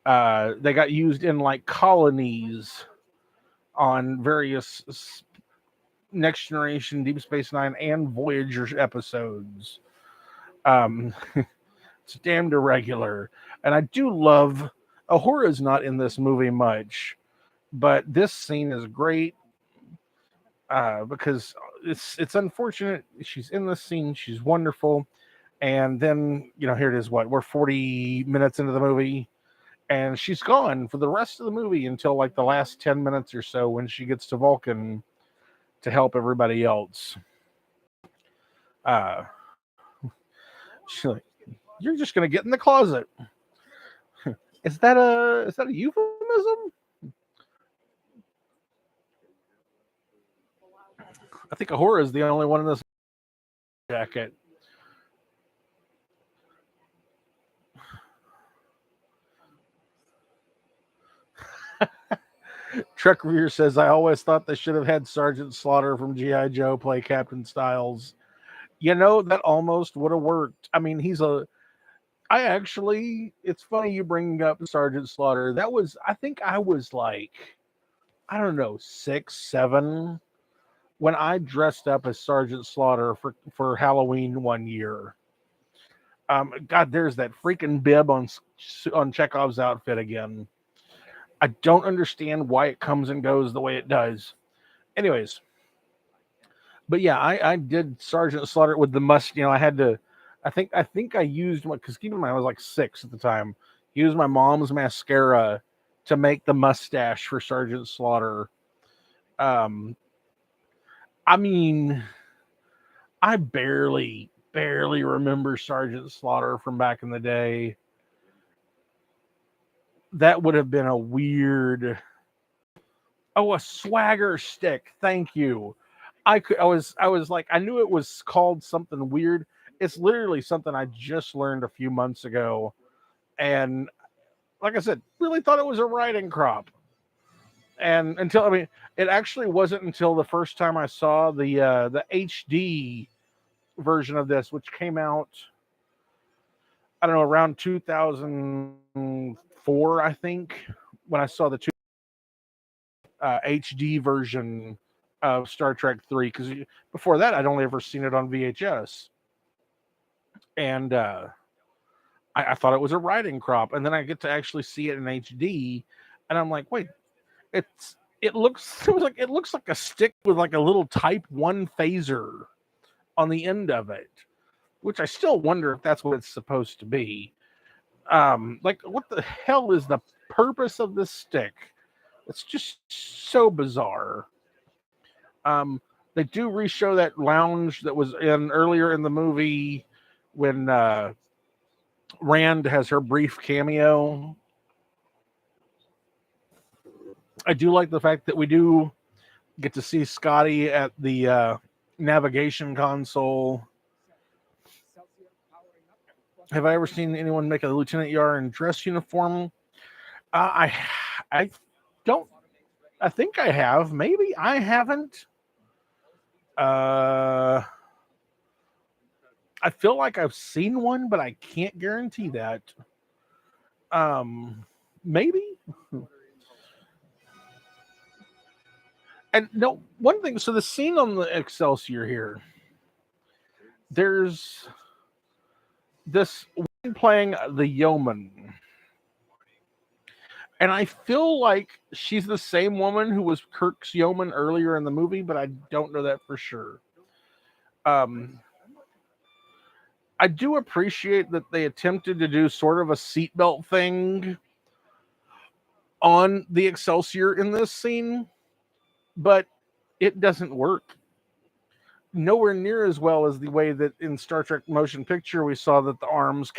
They got used in like colonies on various Next Generation, Deep Space Nine, and Voyager episodes. It's damned irregular. And I do love Uhura's not in this movie much, but this scene is great because it's unfortunate. She's in this scene. She's wonderful. And then, here it is. We're 40 minutes into the movie, and she's gone for the rest of the movie until like the last 10 minutes or so when she gets to Vulcan to help everybody else. She's like, you're just going to get in the closet. Is that a euphemism? I think Uhura is the only one in this jacket. Trek Revere says, I always thought they should have had Sergeant Slaughter from G.I. Joe play Captain Styles. That almost would have worked. I mean, it's funny you bring up Sergeant Slaughter. I think I was like, I don't know, 6, 7 when I dressed up as Sergeant Slaughter for Halloween one year. God, there's that freaking bib on Chekhov's outfit again. I don't understand why it comes and goes the way it does. Anyways, but yeah, I did Sergeant Slaughter with the must. I had to. I think I used because keep in mind I was like 6 at the time. Used my mom's mascara to make the mustache for Sergeant Slaughter. I mean, I barely remember Sergeant Slaughter from back in the day. That would have been a weird. Oh, a swagger stick. Thank you. I was like, I knew it was called something weird. It's literally something I just learned a few months ago. And like I said, really thought it was a riding crop. And it actually wasn't until the first time I saw the HD version of this, which came out, I don't know, around 2004, I think, when I saw the HD version of Star Trek 3, because before that I'd only ever seen it on VHS, and I thought it was a writing crop, and then I get to actually see it in HD, and I'm like, wait, it looks it looks like a stick with like a little Type 1 phaser on the end of it, which I still wonder if that's what it's supposed to be. Like, what the hell is the purpose of this stick? It's just so bizarre. They do re-show that lounge that was in earlier in the movie when Rand has her brief cameo. I do like the fact that we do get to see Scotty at the navigation console. Have I ever seen anyone make a Lieutenant Yar dress uniform? I don't. I think I have. Maybe I haven't. I feel like I've seen one, but I can't guarantee that. Maybe. And no, one thing. So the scene on the Excelsior here, there's this woman playing the yeoman, and I feel like she's the same woman who was Kirk's yeoman earlier in the movie, but I don't know that for sure. I do appreciate that they attempted to do sort of a seatbelt thing on the Excelsior in this scene, but it doesn't work. Nowhere near as well as the way that in Star Trek Motion Picture we saw that the arms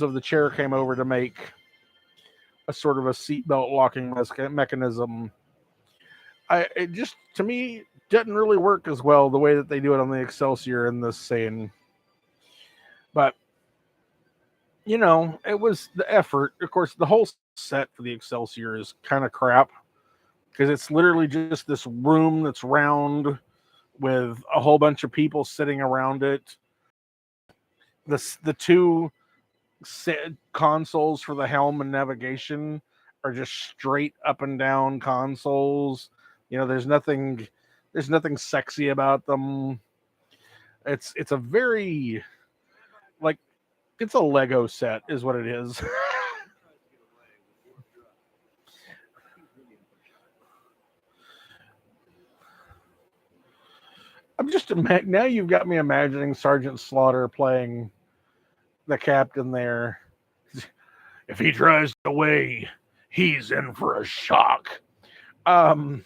of the chair came over to make a sort of a seatbelt locking mechanism. It just, to me, doesn't really work as well the way that they do it on the Excelsior in this scene. But, it was the effort. Of course, the whole set for the Excelsior is kind of crap, because it's literally just this room that's round with a whole bunch of people sitting around it. The two consoles for the helm and navigation are just straight up and down consoles. There's nothing sexy about them. It's a very, like, it's a Lego set is what it is. I'm just now you've got me imagining Sergeant Slaughter playing the captain there. If he drives away, he's in for a shock. I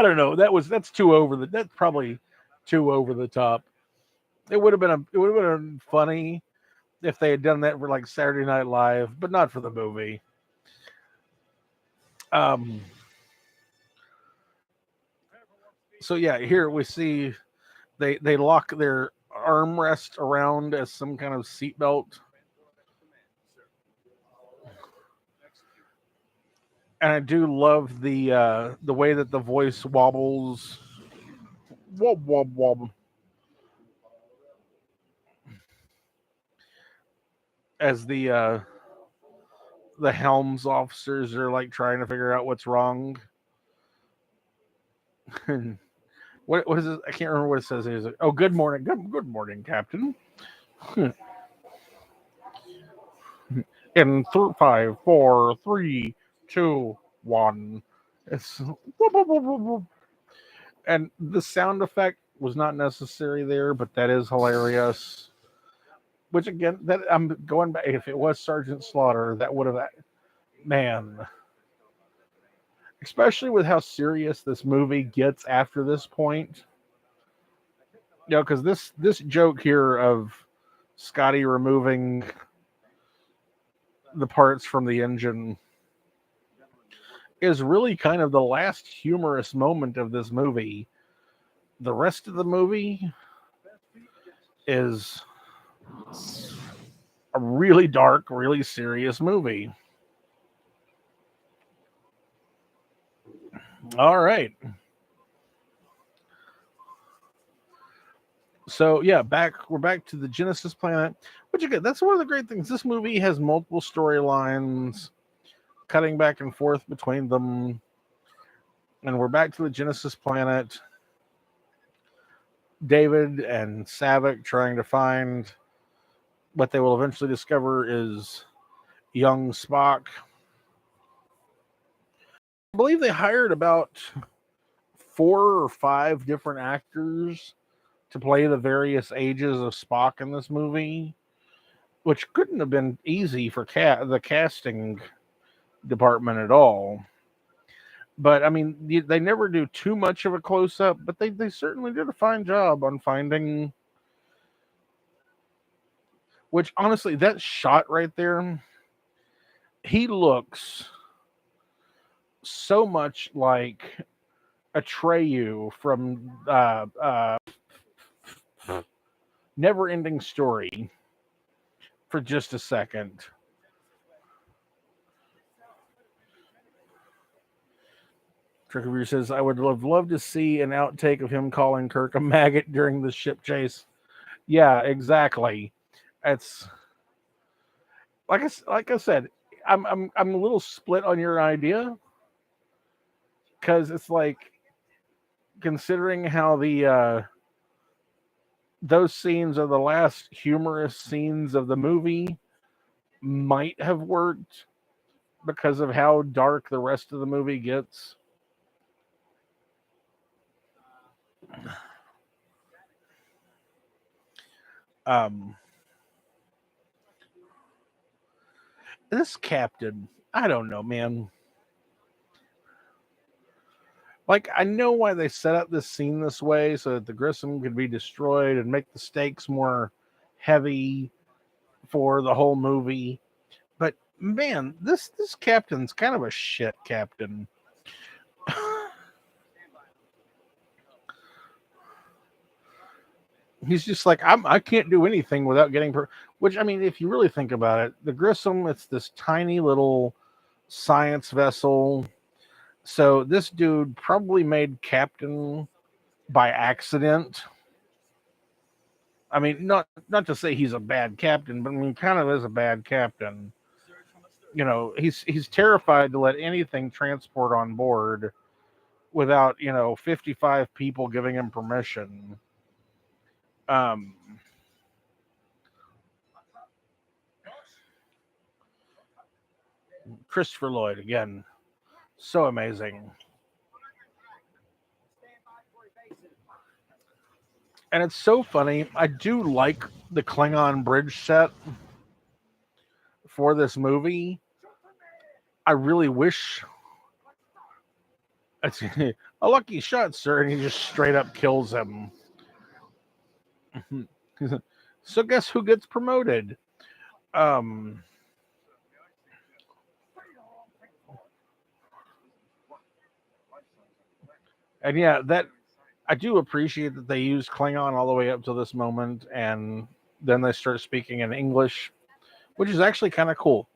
don't know. That's probably too over the top. It would have been funny if they had done that for like Saturday Night Live, but not for the movie. So yeah, here we see they lock their armrest around as some kind of seatbelt. And I do love the way that the voice wobbles. Wob wob wob. As the helms officers are like trying to figure out what's wrong. What is it? I can't remember what it says. He's like, "Oh, good morning, good morning, Captain." In 5, 4, 3, 2, 1. It's and the sound effect was not necessary there, but that is hilarious. Which again, that I'm going back. If it was Sergeant Slaughter, that would have, man. Especially with how serious this movie gets after this point. Because this joke here of Scotty removing the parts from the engine is really kind of the last humorous moment of this movie. The rest of the movie is a really dark, really serious movie. All right. So yeah, we're back to the Genesis planet, which again, that's one of the great things. This movie has multiple storylines, cutting back and forth between them, and we're back to the Genesis planet. David and Savick trying to find what they will eventually discover is young Spock. I believe they hired about 4 or 5 different actors to play the various ages of Spock in this movie, which couldn't have been easy for the casting department at all. But I mean, they never do too much of a close up, but they certainly did a fine job on finding. Which honestly, that shot right there, he looks so much like Atreyu from Never Ending Story for just a second. Trickavere says, I would have loved to see an outtake of him calling Kirk a maggot during the ship chase. Yeah, exactly. It's like I said, I'm a little split on your idea, because it's like, considering how the those scenes are the last humorous scenes of the movie, might have worked because of how dark the rest of the movie gets. Um, this captain, I don't know, man. Like, I know why they set up this scene this way, so that the Grissom could be destroyed and make the stakes more heavy for the whole movie. But man, this captain's kind of a shit captain. He's just like, I can't do anything without getting which, I mean, if you really think about it, the Grissom, it's this tiny little science vessel. So this dude probably made captain by accident. I mean, not to say he's a bad captain, but I mean, kind of is a bad captain. You know, he's terrified to let anything transport on board without 55 people giving him permission. Um, Christopher Lloyd again, so amazing. And it's so funny. I do like the Klingon bridge set for this movie. I really wish it's a lucky shot, sir, and he just straight up kills him. So guess who gets promoted? And yeah, that I do appreciate that they use Klingon all the way up to this moment, and then they start speaking in English, which is actually kind of cool.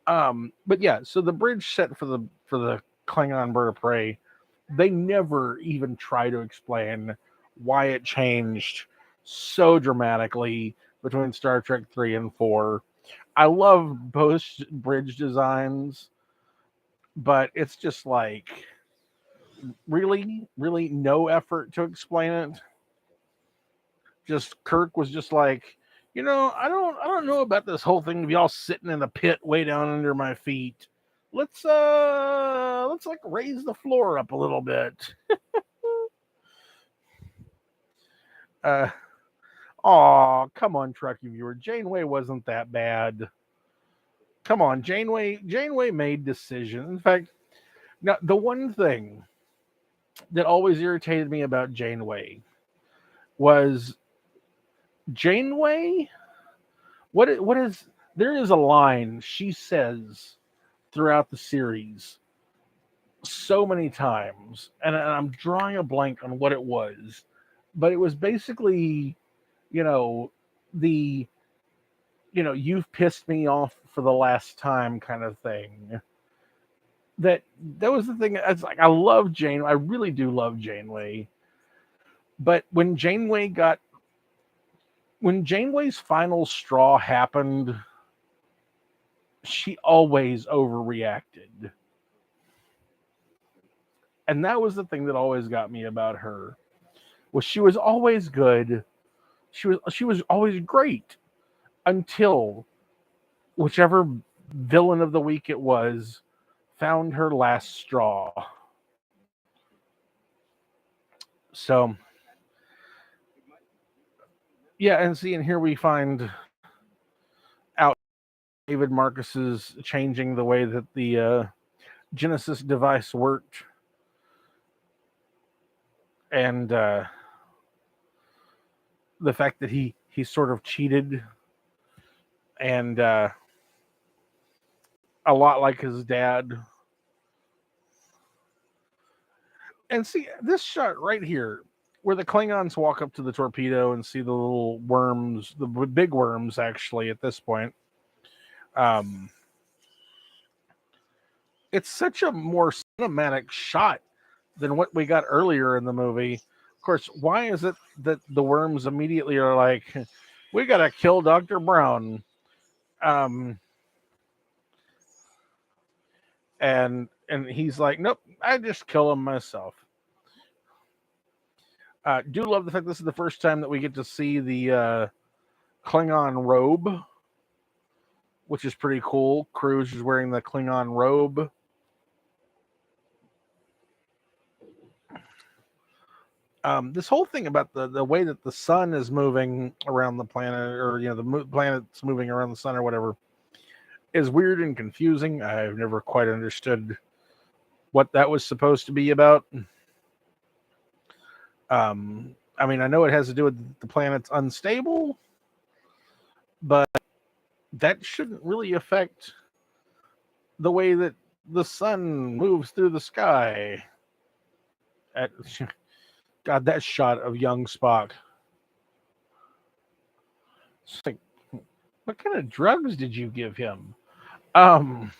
But yeah, so the bridge set for the Klingon bird of prey, they never even try to explain why it changed so dramatically between Star Trek 3 and 4. I love both bridge designs, but it's just like, really no effort to explain it. Just Kirk was just like, I don't know about this whole thing of y'all sitting in a pit way down under my feet. Let's like raise the floor up a little bit. Oh, come on, Truckee viewer. Janeway wasn't that bad. Come on, Janeway made decisions. In fact, now the one thing that always irritated me about Janeway was Janeway. What is there is a line she says throughout the series so many times, and I'm drawing a blank on what it was, but it was basically, the you've pissed me off for the last time kind of thing. That was the thing. It's like, I love Jane. I really do love Janeway. But when Janeway got when Janeway's final straw happened, she always overreacted. And that was the thing that always got me about her. Was she was always good. She was always great until whichever villain of the week it was found her last straw. So yeah, and see, and here we find out David Marcus's changing the way that the Genesis device worked, and the fact that he sort of cheated, and a lot like his dad. And see this shot right here, where the Klingons walk up to the torpedo and see the little worms, the big worms, actually, at this point. It's such a more cinematic shot than what we got earlier in the movie. Of course, why is it that the worms immediately are like, we gotta kill Dr. Brown? And he's like, nope, I just kill him myself. Do love the fact this is the first time that we get to see the Klingon robe, which is pretty cool. Cruz is wearing the Klingon robe. This whole thing about the way that the sun is moving around the planet, or the planet's moving around the sun, or whatever, is weird and confusing. I've never quite understood what that was supposed to be about. I mean, I know it has to do with the planet's unstable, but that shouldn't really affect the way that the sun moves through the sky. God, that shot of young Spock. It's like, what kind of drugs did you give him? I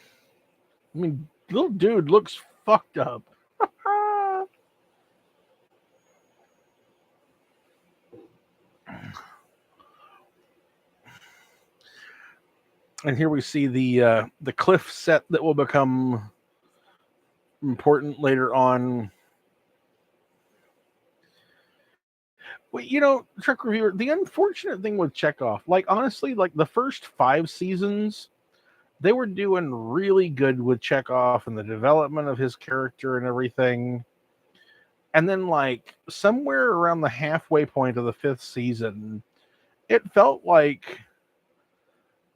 mean, little dude looks fucked up. And here we see the cliff set that will become important later on. Well, Trek Reviewer, the unfortunate thing with Chekhov, like, honestly, like, the first 5 seasons, they were doing really good with Chekhov and the development of his character and everything. And then, like, somewhere around the halfway point of the 5th season, it felt like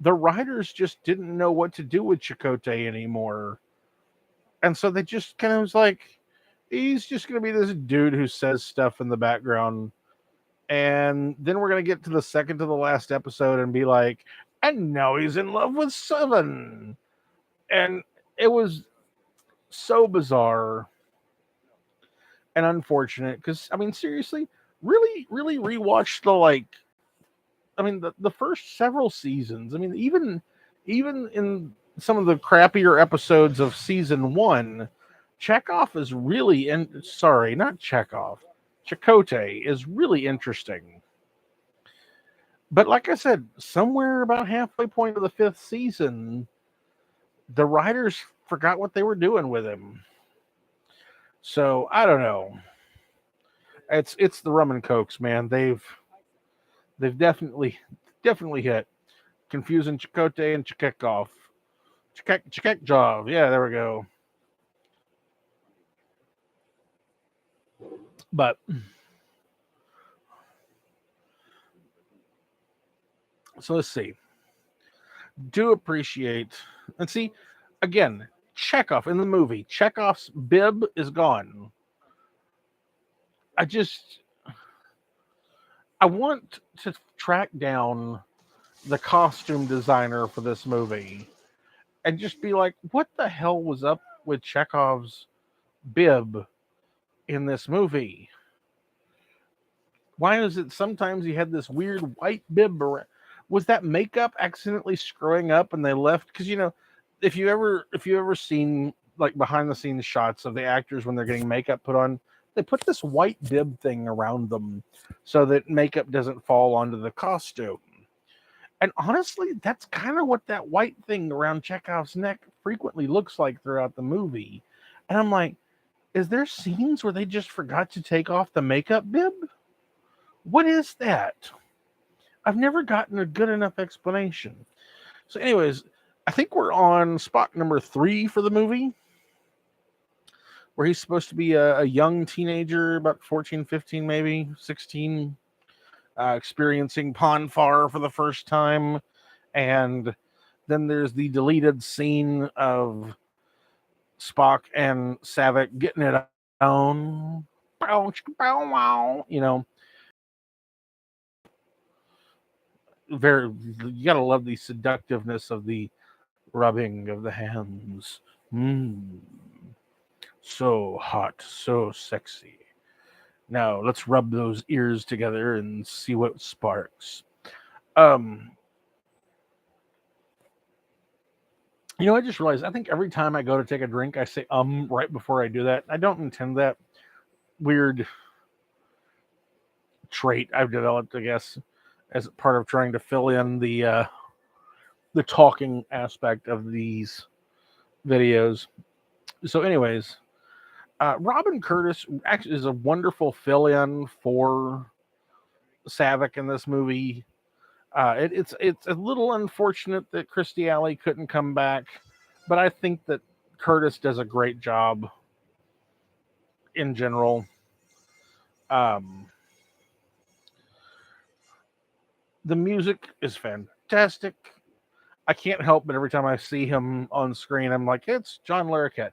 the writers just didn't know what to do with Chakotay anymore. And so they just kind of was like, he's just going to be this dude who says stuff in the background. And then we're going to get to the second to the last episode and be like, and now he's in love with Seven. And it was so bizarre and unfortunate because, I mean, seriously, really, really rewatch the first several seasons. I mean, even in some of the crappier episodes of season 1, Chekhov is really not Chekhov. Chakotay is really interesting. But like I said, somewhere about halfway point of the 5th season, the writers forgot what they were doing with him. So I don't know. It's the rum and cokes, man. They've definitely hit. Confusing Chakotay and Chekhov. Chekhov. Yeah, there we go. But so let's see. Do appreciate, and see, again, Chekhov in the movie. Chekhov's bib is gone. I want to track down the costume designer for this movie and just be like, what the hell was up with Chekhov's bib in this movie? Why is it sometimes he had this weird white bib around? Was that makeup accidentally screwing up and they left? Because if you ever seen like behind the scenes shots of the actors when they're getting makeup put on, they put this white bib thing around them so that makeup doesn't fall onto the costume. And honestly, that's kind of what that white thing around Chekhov's neck frequently looks like throughout the movie. And I'm like, is there scenes where they just forgot to take off the makeup bib? What is that? I've never gotten a good enough explanation. So, anyways, I think we're on Spock number 3 for the movie, where he's supposed to be a young teenager, about 14, 15, maybe 16, experiencing Ponfar for the first time. And then there's the deleted scene of Spock and Savick getting it on. You know, very, you gotta love the seductiveness of the rubbing of the hands. So hot, so sexy. Now let's rub those ears together and see what sparks. You know, I just realized I think every time I go to take a drink, I say right before I do that. I don't intend that. Weird trait I've developed, I guess, as part of trying to fill in the talking aspect of these videos. So, anyways, Robin Curtis actually is a wonderful fill-in for Savick in this movie. It's a little unfortunate that Kirstie Alley couldn't come back, but I think that Curtis does a great job in general. The music is fantastic. I can't help but every time I see him on screen, I'm like, it's John Laraquette.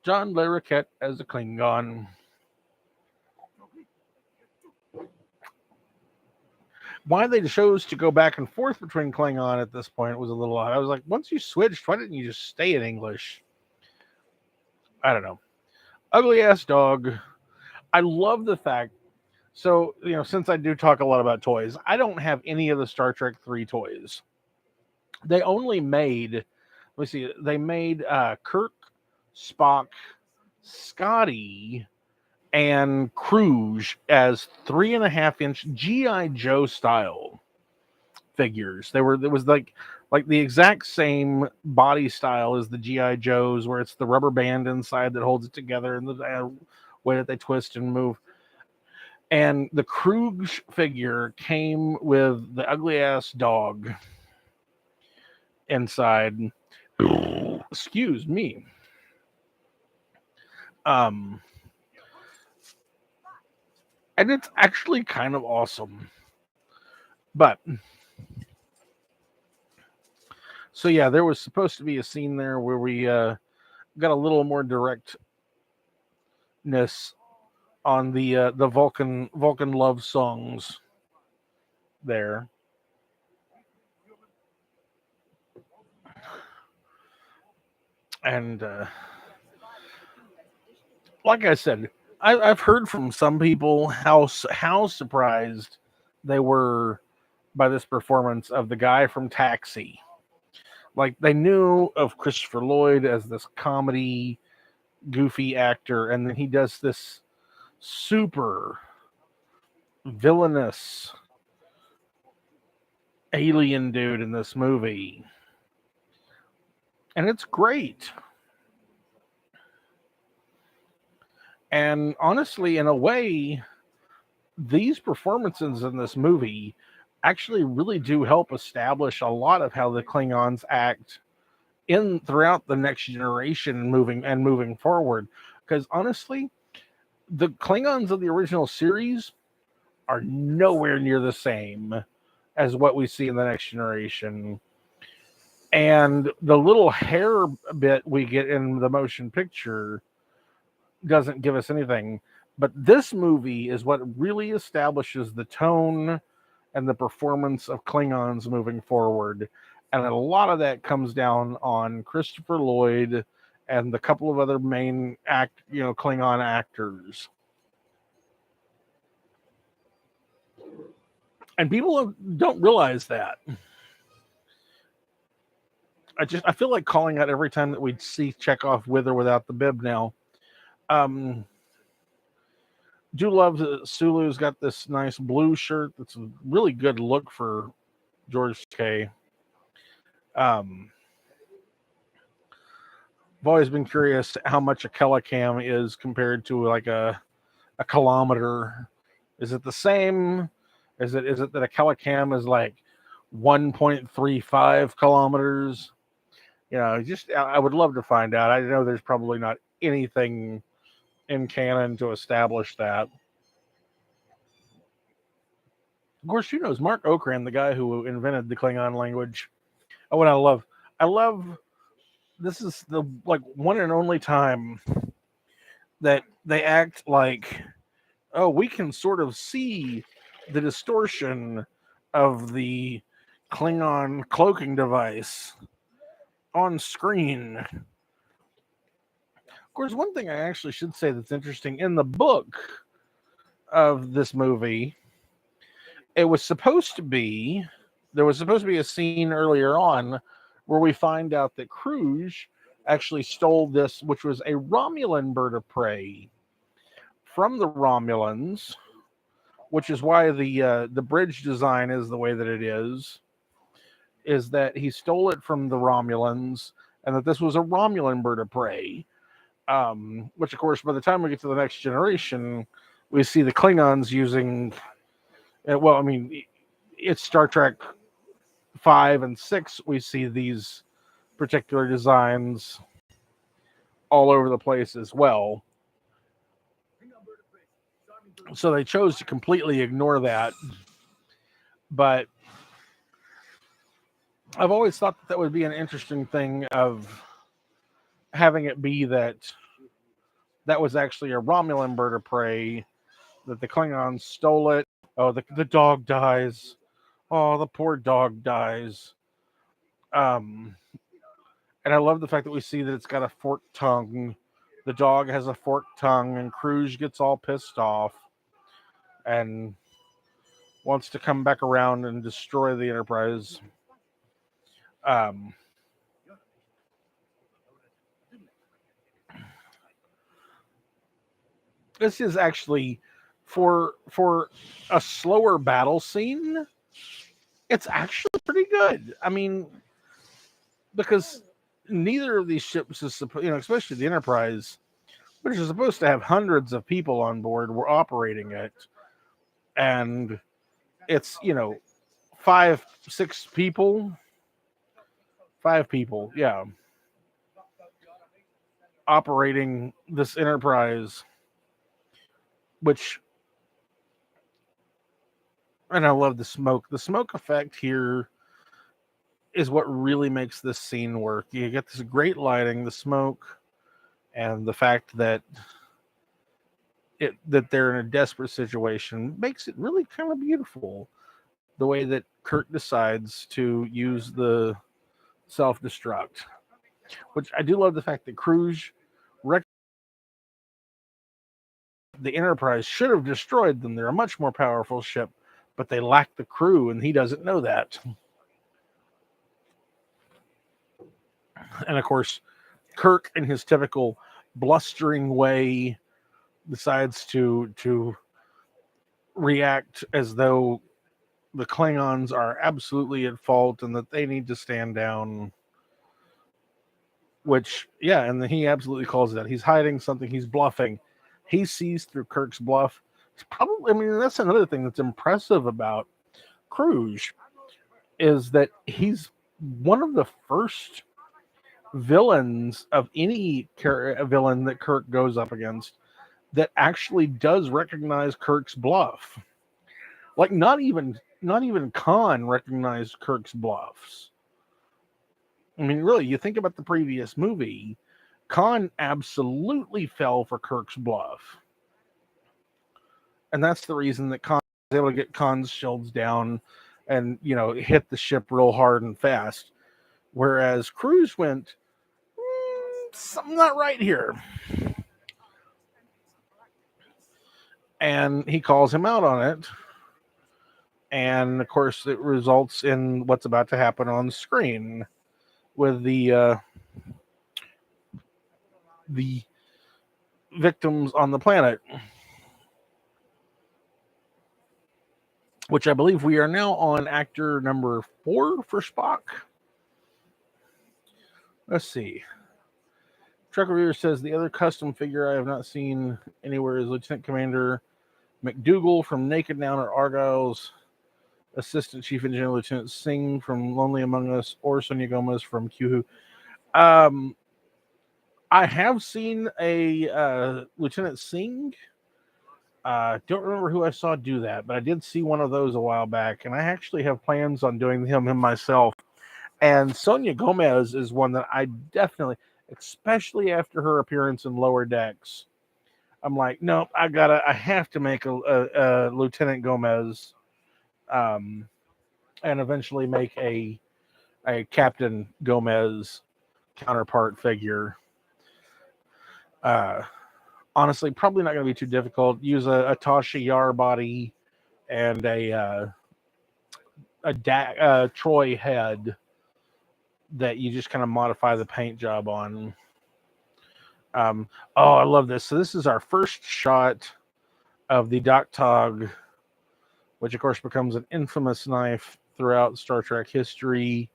John Laraquette as a Klingon. Why they chose to go back and forth between Klingon at this point was a little odd. I was like, once you switched, why didn't you just stay in English? I don't know. Ugly ass dog. I love the fact. So, you know, since I do talk a lot about toys, I don't have any of the Star Trek 3 toys. They only made, let's see, they made Kirk, Spock, Scotty, and Cruise as 3.5-inch GI Joe style figures. There was like the exact same body style as the GI Joes, where it's the rubber band inside that holds it together and the way that they twist and move. And the Kruge figure came with the ugly ass dog inside. Excuse me. And it's actually kind of awesome. But so yeah, there was supposed to be a scene there where we got a little more directness on the Vulcan love songs there. And like I said, I've heard from some people how surprised they were by this performance of the guy from Taxi. Like, they knew of Christopher Lloyd as this comedy, goofy actor, and then he does this super villainous alien dude in this movie. And it's great. And honestly, in a way, these performances in this movie actually really do help establish a lot of how the Klingons act in throughout the next generation moving forward. Because honestly, the Klingons of the original series are nowhere near the same as what we see in the next generation. And the little hair bit we get in the motion picture doesn't give us anything. But this movie is what really establishes the tone and the performance of Klingons moving forward. And a lot of that comes down on Christopher Lloyd and the couple of other main Klingon actors. And people don't realize that. I feel like calling out every time that we see Chekhov with or without the bib now. Do love that Sulu's got this nice blue shirt. That's a really good look for George K. Um, I've always been curious how much a Kelicam is compared to like a kilometer. Is it the same? Is it that a Kelicam is like 1.35 kilometers? Just I would love to find out. I know there's probably not anything in canon to establish that. Of course, who knows? Mark Okran, the guy who invented the Klingon language. Oh, and I love. This is the like one and only time that they act like, oh, we can sort of see the distortion of the Klingon cloaking device on screen. Of course, one thing I actually should say that's interesting in the book of this movie, there was supposed to be a scene earlier on where we find out that Cruz actually stole this, which was a Romulan bird of prey from the Romulans, which is why the bridge design is the way that it is that he stole it from the Romulans, and that this was a Romulan bird of prey. Which, of course, by the time we get to the next generation, we see the Klingons using. Well, I mean, it's Star Trek 5 and 6. We see these particular designs all over the place as well. So they chose to completely ignore that. But I've always thought that would be an interesting thing of having it be that was actually a Romulan bird of prey, that the Klingons stole it. Oh, the dog dies. Oh, the poor dog dies. And I love the fact that we see that it's got a forked tongue. The dog has a forked tongue, and Cruz gets all pissed off and wants to come back around and destroy the Enterprise. This is actually for a slower battle scene. It's actually pretty good. I mean, because neither of these ships is especially the Enterprise, which is supposed to have hundreds of people on board, were operating it, and it's 5 people, yeah, operating this Enterprise, which, and I love the smoke. The smoke effect here is what really makes this scene work. You get this great lighting, the smoke, and the fact that they're in a desperate situation makes it really kind of beautiful. The way that Kirk decides to use the self-destruct, which I do love the fact that Cruz the Enterprise should have destroyed them. They're a much more powerful ship, but they lack the crew, and he doesn't know that. And of course, Kirk, in his typical blustering way, decides to react as though the Klingons are absolutely at fault and that they need to stand down. Which, yeah, and he absolutely calls it out. He's hiding something. He's bluffing. He sees through Kirk's bluff. It's probably, I mean, that's another thing that's impressive about Cruz, is that he's one of the first villains of any villain that Kirk goes up against that actually does recognize Kirk's bluff. Like not even Khan recognized Kirk's bluffs. I mean, really, you think about the previous movie, Khan absolutely fell for Kirk's bluff. And that's the reason that Khan was able to get Khan's shields down and, hit the ship real hard and fast. Whereas Cruz went, something not right here. And he calls him out on it. And, of course, it results in what's about to happen on screen with the victims on the planet. which I believe we are now on actor number 4 for Spock. Let's see. Truck Reviewer says the other custom figure I have not seen anywhere is Lieutenant Commander McDougal from Naked Now at Argyle's, Assistant Chief Engineer Lieutenant Singh from Lonely Among Us, or Sonia Gomez from Q-Who. I have seen a Lieutenant Singh. Don't remember who I saw do that, but I did see one of those a while back, and I actually have plans on doing him myself. And Sonia Gomez is one that I definitely, especially after her appearance in Lower Decks, I'm like, nope, I have to make a Lieutenant Gomez, and eventually make a Captain Gomez counterpart figure. Honestly, probably not going to be too difficult. Use a Tasha Yar body and a Troy head that you just kind of modify the paint job on. Oh, I love this. So this is our first shot of the Doc Tog, which of course becomes an infamous knife throughout Star Trek history.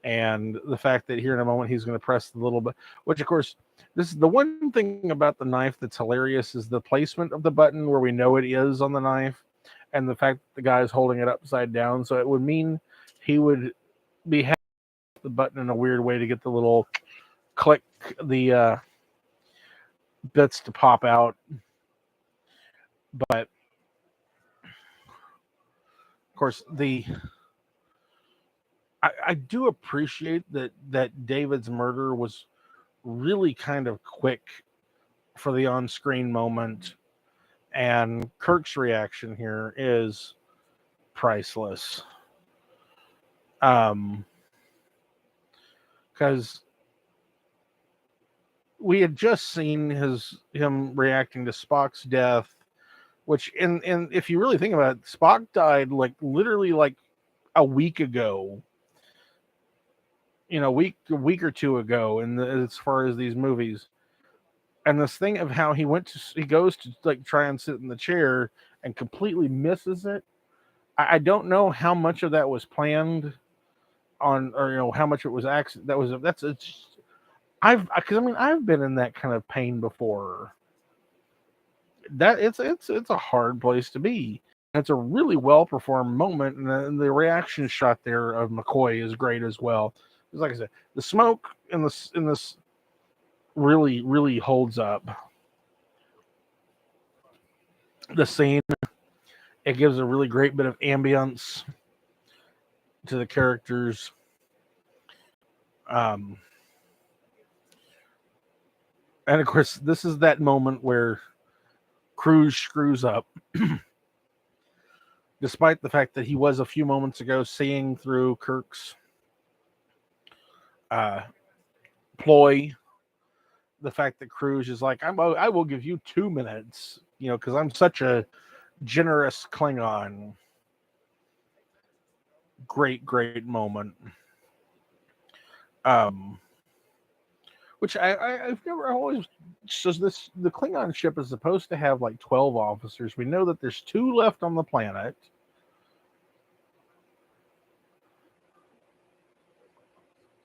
And the fact that here in a moment he's going to press the little bit, which of course, this is the one thing about the knife that's hilarious is the placement of the button where we know it is on the knife, and the fact that the guy is holding it upside down. So it would mean he would be having the button in a weird way to get the little click, the bits to pop out. But of course, I do appreciate that David's murder was really kind of quick for the on-screen moment, and Kirk's reaction here is priceless. Because we had just seen him reacting to Spock's death, which in if you really think about it, Spock died literally a week ago. A week or two ago, as far as these movies, and this thing of how he goes to try and sit in the chair and completely misses it. I don't know how much of that was planned on, or how much it was accident. I've been in that kind of pain before. That it's a hard place to be. It's a really well performed moment, and the reaction shot there of McCoy is great as well. Like I said, the smoke in this really, really holds up the scene. It gives a really great bit of ambience to the characters. And of course, this is that moment where Cruz screws up, despite the fact that he was a few moments ago seeing through Kirk's ploy. The fact that Cruz is like, I will give you 2 minutes, because I'm such a generous Klingon. Great moment. Which I've always says this. The Klingon ship is supposed to have 12 officers. We know that there's 2 left on the planet.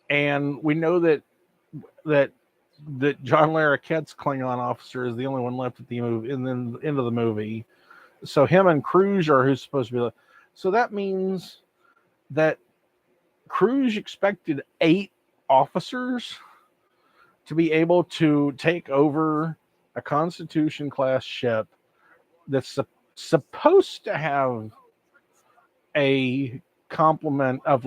And we know that John Laraquette's Klingon officer is the only one left at the movie, and then the end of the movie. So him and Cruz are who's supposed to be. So that means that Cruz expected 8 officers to be able to take over a Constitution class ship that's supposed to have a complement of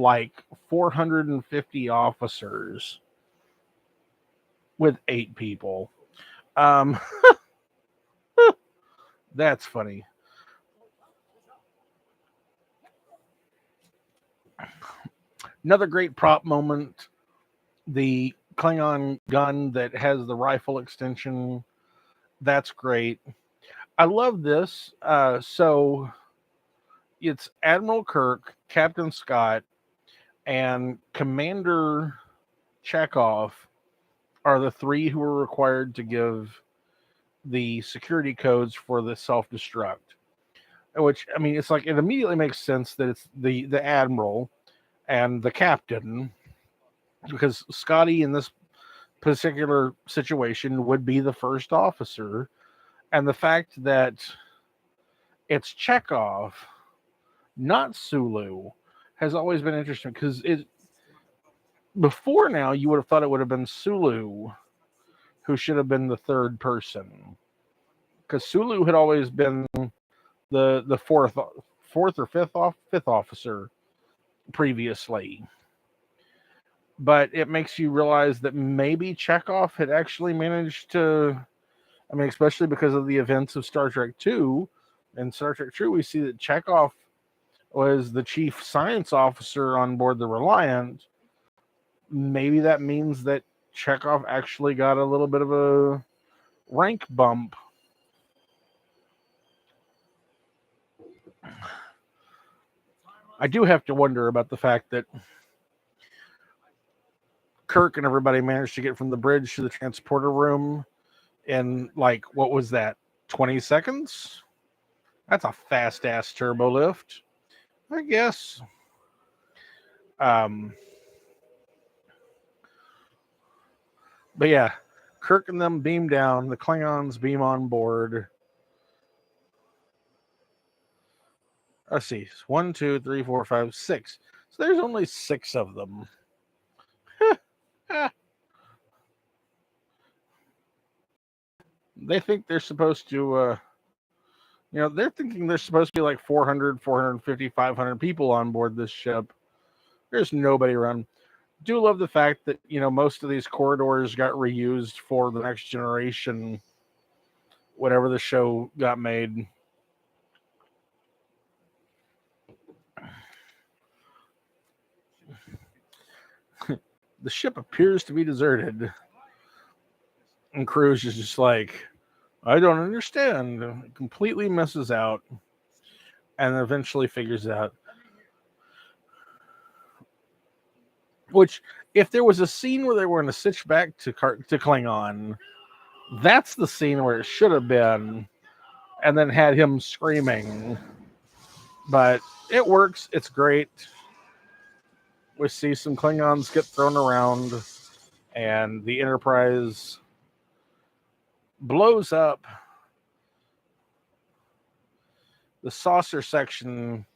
450 officers with 8 people. That's funny. Another great prop moment, the Klingon gun that has the rifle extension. That's great. I love this. So it's Admiral Kirk, Captain Scott, and Commander Chekhov are the 3 who are required to give the security codes for the self-destruct. Which, I mean, it's like it immediately makes sense that it's the admiral and the captain, because Scotty in this particular situation would be the first officer, and the fact that it's Chekhov, not Sulu, has always been interesting, because it before now you would have thought it would have been Sulu who should have been the third person, because Sulu had always been the fourth or fifth officer previously. But it makes you realize that maybe Chekhov had actually managed to, I mean, especially because of the events of Star Trek II. In Star Trek II, we see that Chekhov was the chief science officer on board the Reliant. Maybe that means that Chekhov actually got a little bit of a rank bump. I do have to wonder about the fact that Kirk and everybody managed to get from the bridge to the transporter room in, like, what was that, 20 seconds? That's a fast-ass turbo lift, I guess. But yeah, Kirk and them beam down. The Klingons beam on board. Let's see. 1, 2, 3, 4, 5, 6. So there's only 6 of them. They think they're supposed to, they're thinking there's supposed to be like 400, 450, 500 people on board this ship. There's nobody around. Do love the fact that, most of these corridors got reused for the Next Generation, whatever the show got made. The ship appears to be deserted. And Cruz is just like, I don't understand. It completely messes out. And eventually figures out. Which, if there was a scene where they were going to switch back to Klingon, that's the scene where it should have been. And then had him screaming. But it works. It's great. We see some Klingons get thrown around. And the Enterprise blows up. The saucer section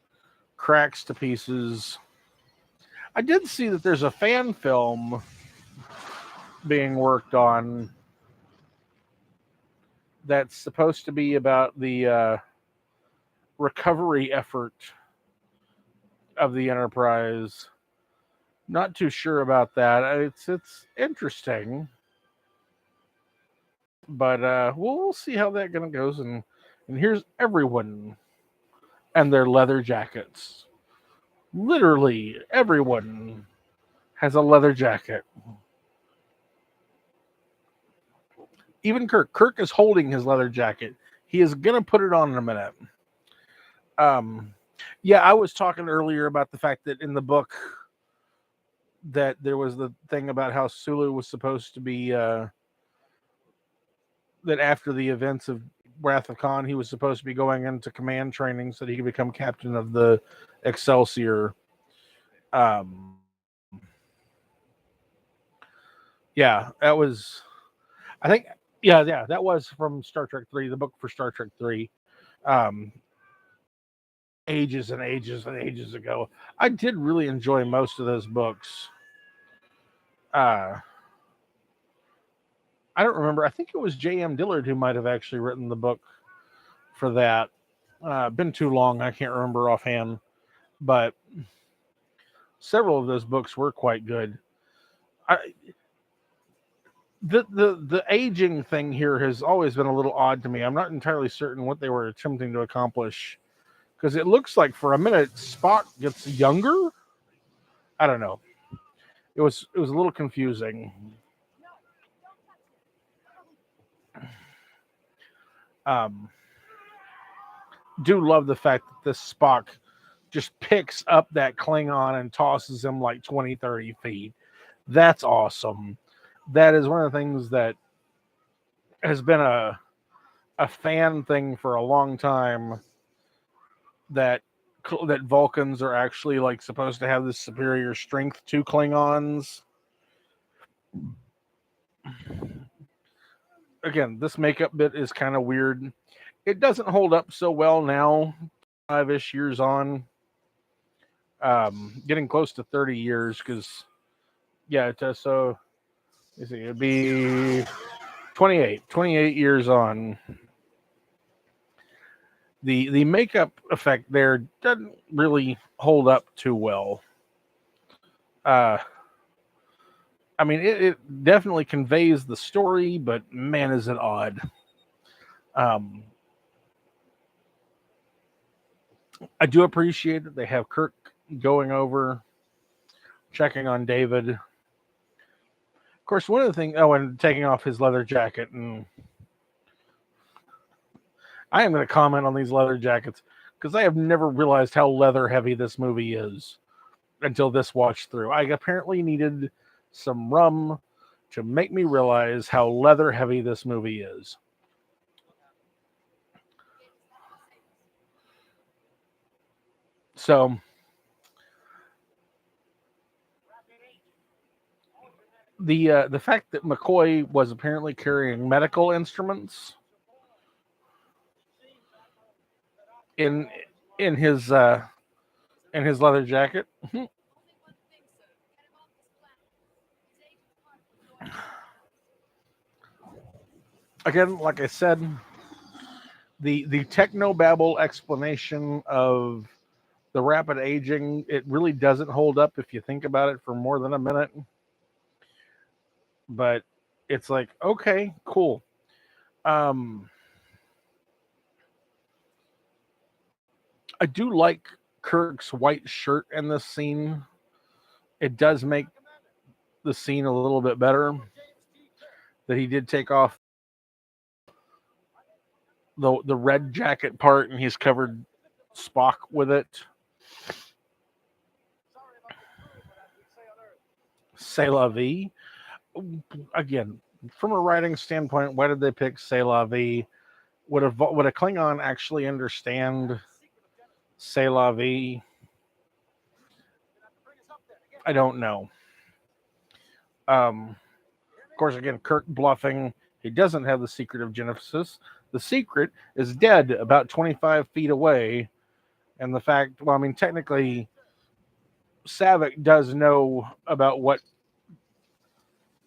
cracks to pieces. I did see that there's a fan film being worked on that's supposed to be about the recovery effort of the Enterprise. Not too sure about that. It's interesting. But we'll see how that gonna goes. And here's everyone and their leather jackets. Literally everyone has a leather jacket. Even Kirk. Kirk is holding his leather jacket. He is gonna put it on in a minute. Yeah, I was talking earlier about the fact that in the book that there was the thing about how Sulu was supposed to be that after the events of Wrath of Khan, he was supposed to be going into command training so that he could become captain of the Excelsior. Yeah, that was, I think, yeah, that was from Star Trek 3, the book for Star Trek 3. Ages and ages and ages ago. I did really enjoy most of those books. I don't remember. I think it was J.M. Dillard who might have actually written the book for that. Been too long. I can't remember offhand. But several of those books were quite good. The aging thing here has always been a little odd to me. I'm not entirely certain what they were attempting to accomplish. Because it looks like for a minute Spock gets younger. I don't know. It was a little confusing. Do love the fact that this Spock just picks up that Klingon and tosses him like 20, 30 feet. That's awesome. That is one of the things that has been a fan thing for a long time. that Vulcans are actually like supposed to have this superior strength to Klingons. Again, this makeup bit is kind of weird. It doesn't hold up so well now, 5-ish years on. Getting close to 30 years, because so it'd be 28 years on. The makeup effect there doesn't really hold up too well. I mean, it definitely conveys the story, but man, is it odd. I do appreciate that they have Kirk going over, checking on David. Of course, one of the things, and taking off his leather jacket. And I am going to comment on these leather jackets because I have never realized how leather heavy this movie is until this watch through. I apparently needed some rum to make me realize how leather heavy this movie is. So the fact that McCoy was apparently carrying medical instruments in his leather jacket. Again, like I said, the technobabble explanation of the rapid aging, it really doesn't hold up if you think about it for more than a minute. But it's like, okay, cool. I do like Kirk's white shirt in this scene. It does make the scene a little bit better that he did take off the red jacket part and he's covered Spock with it. C'est la vie. Again, from a writing standpoint, why did they pick C'est la vie? Would a Klingon actually understand C'est la vie? I don't know. Of course, again, Kirk bluffing. He doesn't have the secret of Genesis. The secret is dead about 25 feet away. And the fact, well, I mean, technically, Saavik does know about what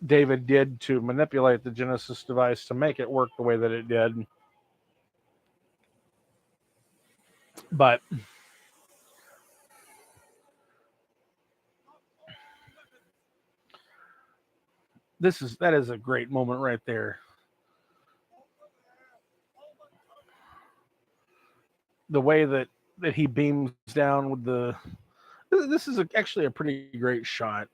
David did to manipulate the Genesis device to make it work the way that it did. But that is a great moment right there. The way that he beams down with this is actually a pretty great shot.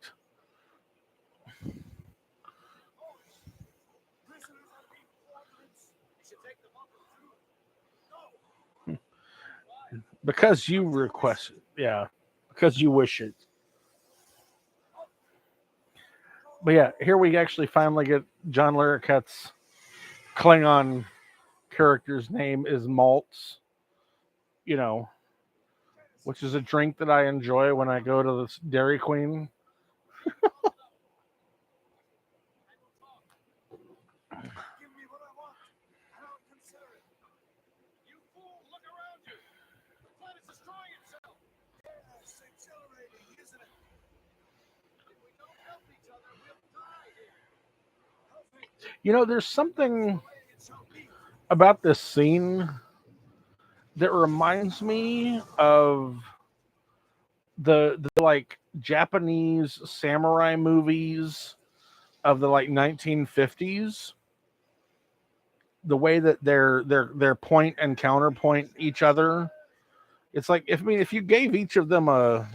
Because you request it. Yeah. Because you wish it. But yeah, here we actually finally get John Laraquette's Klingon character's name is Maltz. You know, which is a drink that I enjoy when I go to the Dairy Queen. You know, there's something about this scene that reminds me of the like Japanese samurai movies of the like 1950s. The way that they're point and counterpoint each other. It's like if you gave each of them a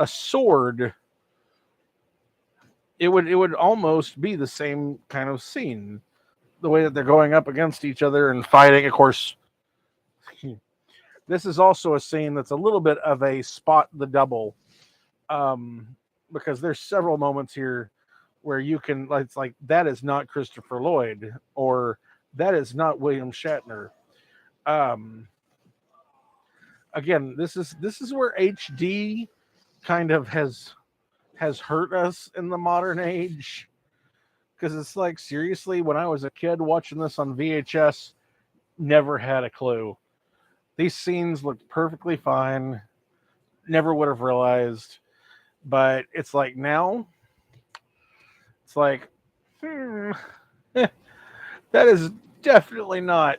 sword, it would almost be the same kind of scene. The way that they're going up against each other and fighting. Of course, this is also a scene that's a little bit of a spot the double, because there's several moments here where you can, it's like, that is not Christopher Lloyd, or that is not William Shatner. again, this is where HD kind of has hurt us in the modern age, because it's like, seriously, when I was a kid watching this on VHS, never had a clue. These scenes looked perfectly fine. Never would have realized. But it's like now, it's like, that is definitely not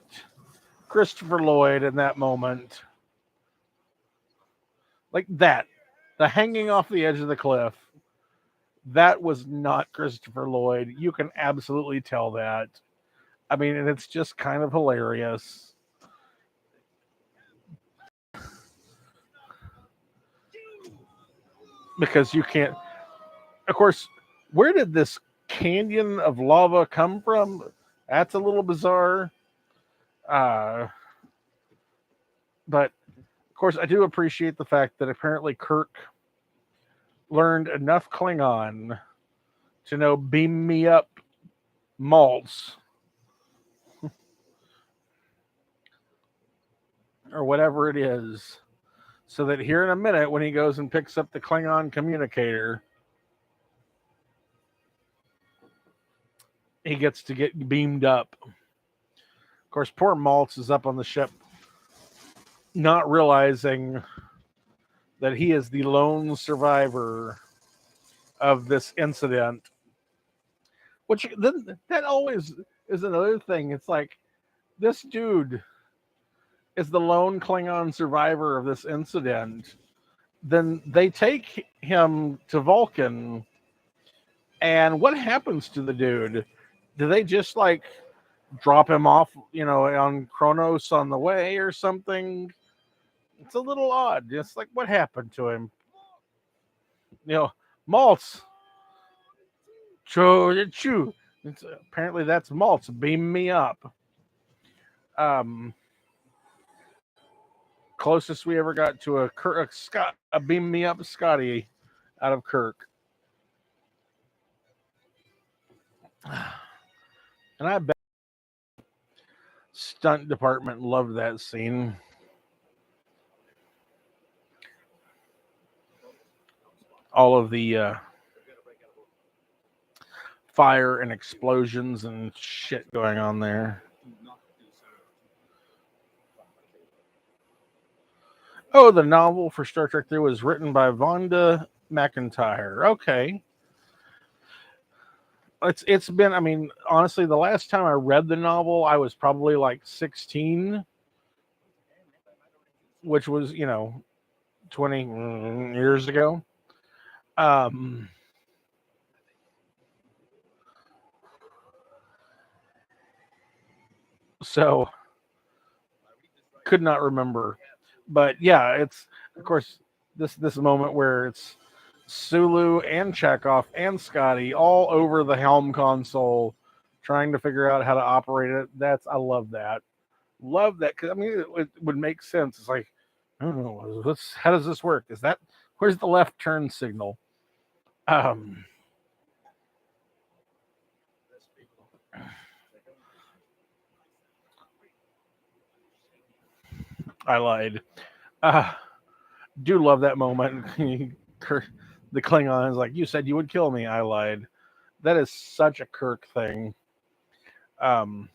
Christopher Lloyd in that moment. Like that. The hanging off the edge of the cliff. That was not Christopher Lloyd. You can absolutely tell that. I mean, and it's just kind of hilarious. Because you can't, of course, where did this canyon of lava come from? That's a little bizarre. Uh, but of course, I do appreciate the fact that apparently Kirk learned enough Klingon to know beam me up malts or whatever it is. So that here in a minute, when he goes and picks up the Klingon communicator, he gets to get beamed up. Of course, poor Maltz is up on the ship, not realizing that he is the lone survivor of this incident. Which then that always is another thing. It's like, this dude is the lone Klingon survivor of this incident. Then they take him to Vulcan, and what happens to the dude? Do they just like drop him off, on Kronos on the way or something? It's a little odd. It's like, what happened to him? Maltz. Choo. Apparently that's Maltz. Beam me up. Closest we ever got to a beam me up Scotty out of Kirk. And I bet stunt department loved that scene. All of the fire and explosions and shit going on there. Oh, the novel for Star Trek 3 was written by Vonda McIntyre. Okay. It's been, I mean, honestly, the last time I read the novel, I was probably like 16, which was, 20 years ago. So could not remember. But yeah, it's, of course, this moment where it's Sulu and Chekhov and Scotty all over the helm console trying to figure out how to operate it. I love that. Love that, because I mean, it would make sense. It's like, I don't know, how does this work? Where's the left turn signal? I lied. Do love that moment. The Klingon is like, you said you would kill me. I lied. That is such a Kirk thing. But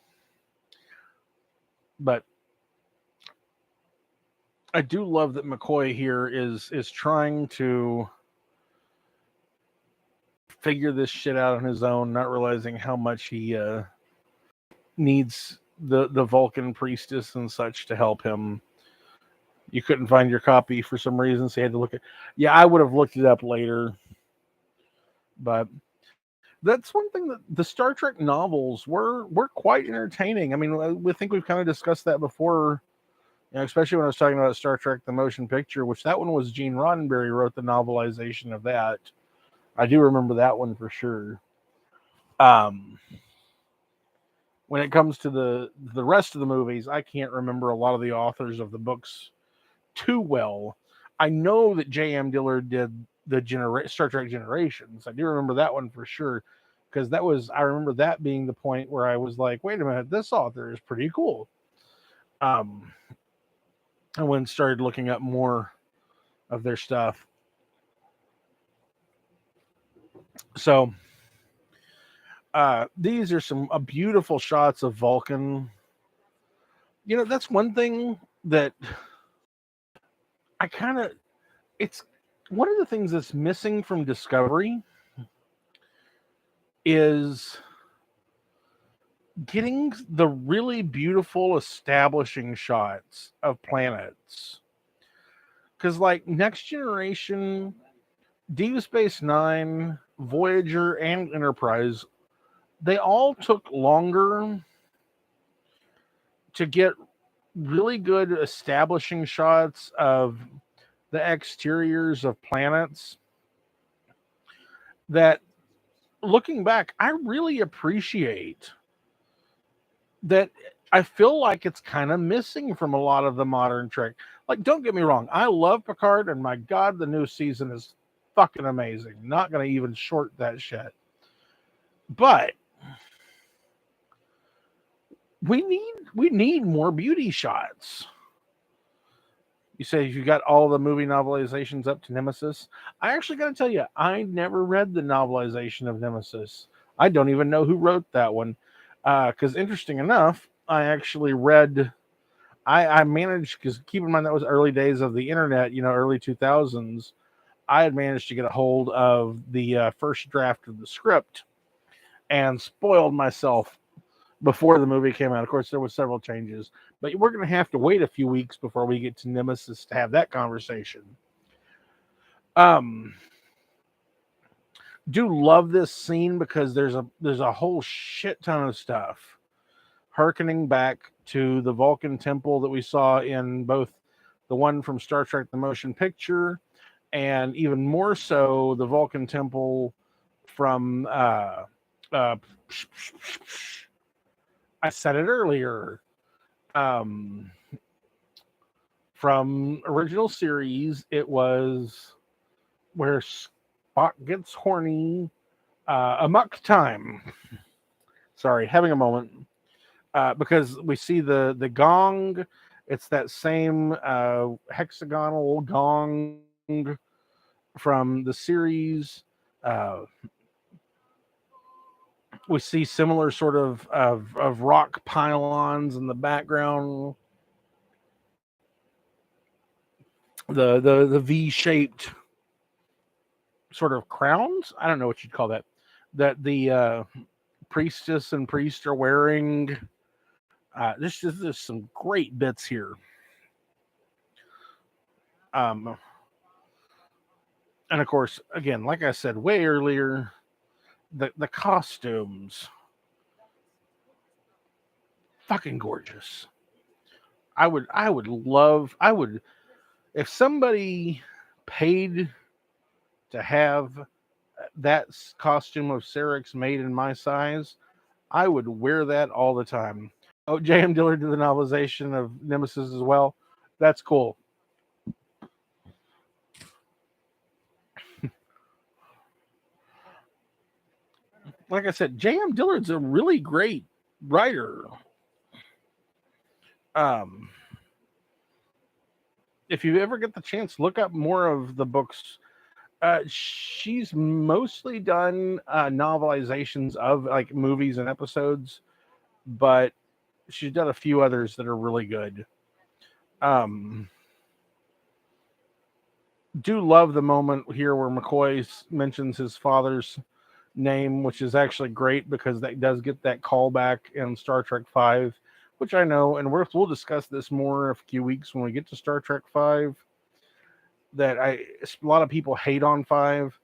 I do love that McCoy here is trying to figure this shit out on his own, not realizing how much he needs the Vulcan priestess and such to help him. You couldn't find your copy for some reason, so you had to look at. Yeah, I would have looked it up later, but that's one thing that the Star Trek novels were quite entertaining. I mean, we think we've kind of discussed that before, especially when I was talking about Star Trek: The Motion Picture, which that one was Gene Roddenberry wrote the novelization of that. I do remember that one for sure. When it comes to the rest of the movies, I can't remember a lot of the authors of the books too well. I know that J.M. Dillard did the Star Trek Generations. I do remember that one for sure, because I remember that being the point where I was like, wait a minute, this author is pretty cool. I went and started looking up more of their stuff. So these are some beautiful shots of Vulcan. That's one thing that I kind of, it's one of the things that's missing from Discovery is getting the really beautiful establishing shots of planets. Because, like, Next Generation, Deep Space Nine, Voyager, and Enterprise, they all took longer to get really good establishing shots of the exteriors of planets that, looking back, I really appreciate that. I feel like it's kind of missing from a lot of the modern Trek. Like, don't get me wrong, I love Picard, and my God, the new season is fucking amazing. Not going to even short that shit. But we need more beauty shots. You say you got all the movie novelizations up to Nemesis. I actually got to tell you, I never read the novelization of Nemesis. I don't even know who wrote that one. Because interesting enough, I actually read. I managed, because keep in mind that was early days of the internet, early 2000s. I had managed to get a hold of the first draft of the script and spoiled myself before the movie came out. Of course, there were several changes, but we're going to have to wait a few weeks before we get to Nemesis to have that conversation. Do love this scene because there's a whole shit ton of stuff hearkening back to the Vulcan temple that we saw in both the one from Star Trek the Motion Picture, and even more so the Vulcan temple from I said it earlier, from original series. It was where Spock gets horny, amok time. Sorry, having a moment. Because we see the gong. It's that same hexagonal gong from the series. We see similar sort of rock pylons in the background. The V-shaped sort of crowns. I don't know what you'd call that. That the priestess and priest are wearing. There's some great bits here. And of course, again, like I said way earlier, the costumes, fucking gorgeous. I would if somebody paid to have that costume of Sarek's made in my size, I would wear that all the time. Oh, J.M. Dillard did the novelization of Nemesis as well. That's cool. Like I said, J.M. Dillard's a really great writer. If you ever get the chance, look up more of the books. She's mostly done novelizations of like movies and episodes, but she's done a few others that are really good. Do love the moment here where McCoy mentions his father's name, which is actually great because that does get that callback in Star Trek V, which I know, and we'll discuss this more in a few weeks when we get to Star Trek V. That a lot of people hate on 5.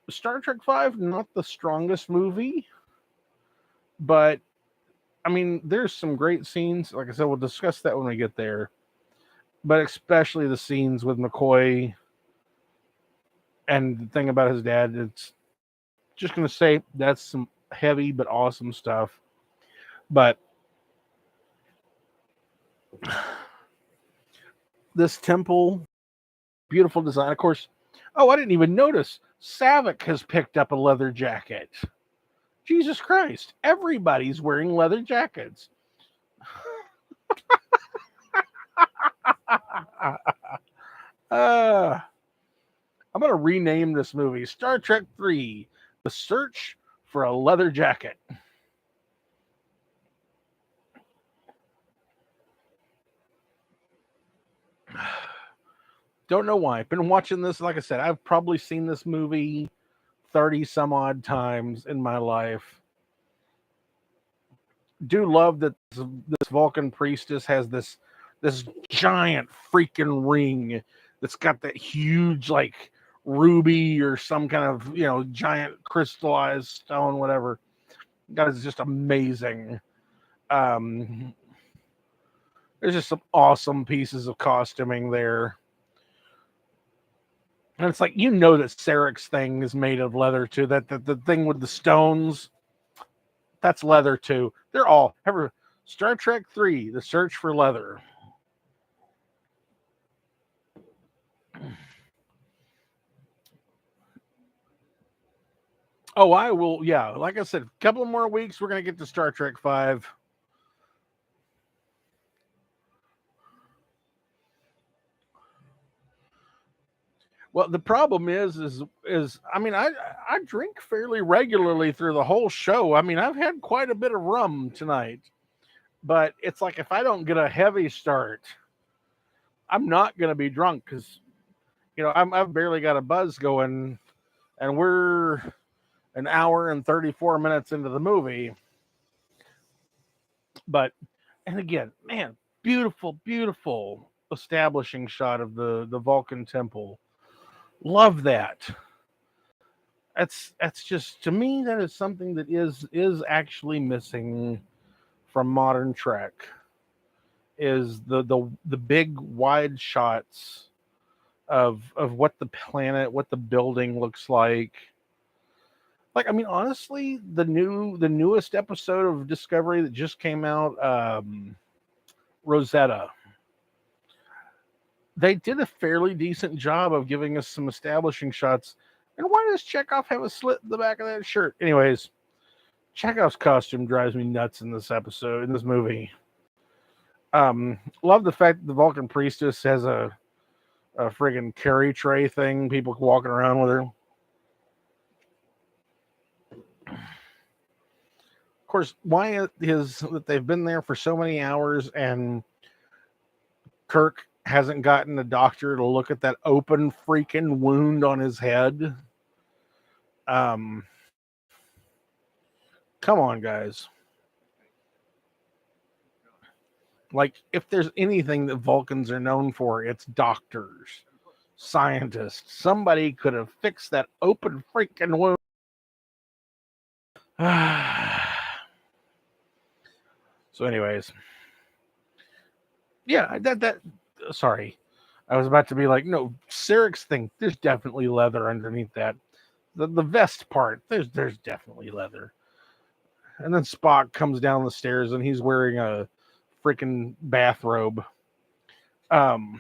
Star Trek V, not the strongest movie, but I mean, there's some great scenes. Like I said, we'll discuss that when we get there. But especially the scenes with McCoy and the thing about his dad, it's just going to say that's some heavy but awesome stuff. But this temple, beautiful design. Of course, I didn't even notice. Saavik has picked up a leather jacket. Jesus Christ. Everybody's wearing leather jackets. I'm going to rename this movie Star Trek 3, The Search for a Leather Jacket. Don't know why. Been watching this, like I said, I've probably seen this movie 30 some odd times in my life. Do love that this Vulcan priestess has this giant freaking ring that's got that huge like ruby or some kind of giant crystallized stone, whatever. That is just amazing. There's just some awesome pieces of costuming there. And it's like, that Sarek's thing is made of leather too. That the thing with the stones, that's leather too. They're all Star Trek 3, The Search for Leather. Oh, I will. Yeah, like I said, a couple of more weeks, we're gonna get to Star Trek 5. Well, the problem is I mean, I drink fairly regularly through the whole show. I mean, I've had quite a bit of rum tonight, but it's like if I don't get a heavy start, I'm not gonna be drunk because I've barely got a buzz going, and we're an hour and 34 minutes into the movie. But and again, man, beautiful, beautiful establishing shot of the Vulcan temple. Love that. That's just, to me, that is something that is actually missing from modern Trek. Is the big wide shots of what the planet, what the building looks like. Like, I mean, honestly, the newest episode of Discovery that just came out, Rosetta, they did a fairly decent job of giving us some establishing shots. And why does Chekhov have a slit in the back of that shirt? Anyways, Chekhov's costume drives me nuts in this episode, in this movie. Love the fact that the Vulcan priestess has a friggin' carry tray thing, people walking around with her. Of course, why is that they've been there for so many hours and Kirk hasn't gotten a doctor to look at that open freaking wound on his head? Come on, guys. Like, if there's anything that Vulcans are known for, it's doctors, scientists. Somebody could have fixed that open freaking wound. So, anyways, yeah, sorry, I was about to be like, no, Sarek's thing, there's definitely leather underneath that. The vest part, there's definitely leather. And then Spock comes down the stairs and he's wearing a freaking bathrobe. Spock's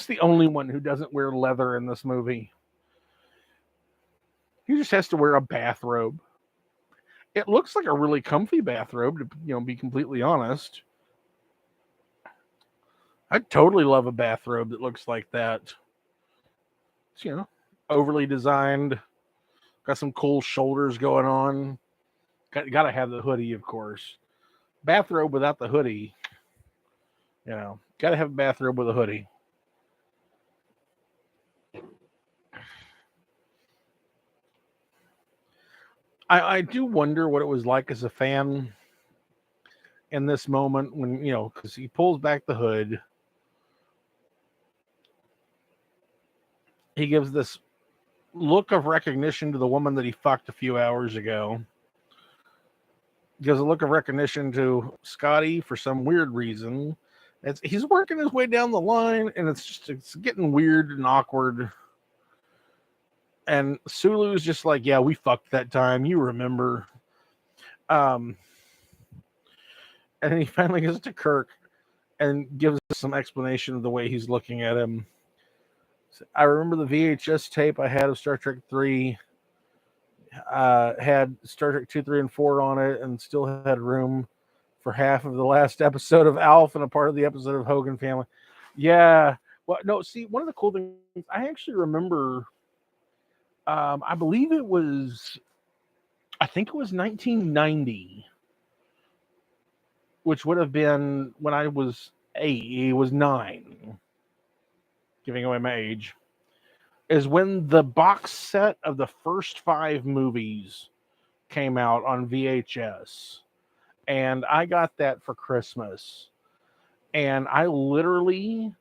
the only one who doesn't wear leather in this movie. He just has to wear a bathrobe. It looks like a really comfy bathrobe, to be completely honest. I'd totally love a bathrobe that looks like that. It's, overly designed, got some cool shoulders going on. Got to have the hoodie, of course. Bathrobe without the hoodie, got to have a bathrobe with a hoodie. I do wonder what it was like as a fan in this moment when, because he pulls back the hood. He gives this look of recognition to the woman that he fucked a few hours ago. Gives a look of recognition to Scotty for some weird reason. He's working his way down the line, and it's getting weird and awkward. And Sulu's just like, yeah, we fucked that time. You remember. And he finally gets to Kirk and gives us some explanation of the way he's looking at him. I remember the VHS tape I had of Star Trek 3. Had Star Trek 2, 3, and 4 on it, and still had room for half of the last episode of Alf and a part of the episode of Hogan Family. Yeah, Well, no, see, one of the cool things I actually remember. I believe it was. I think it was 1990, which would have been when I was 8. He was 9. Giving away my age. Is when the box set of the first 5 movies came out on VHS. And I got that for Christmas. And I literally,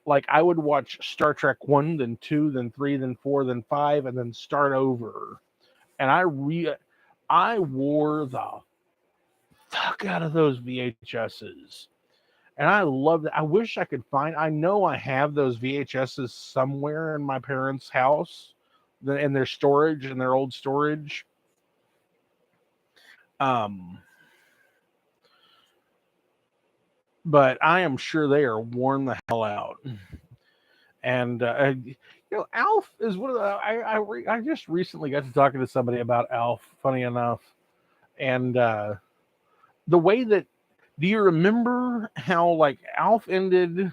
like, I would watch Star Trek 1, then 2, then 3, then 4, then 5, and then start over. And I wore the fuck out of those VHSs. And I love that. I wish I could I know I have those VHSs somewhere in my parents' house, in their storage, in their old storage. But I am sure they are worn the hell out. And Alf is one of the. I just recently got to talking to somebody about Alf. Funny enough, and the way that. Do you remember how like Alf ended,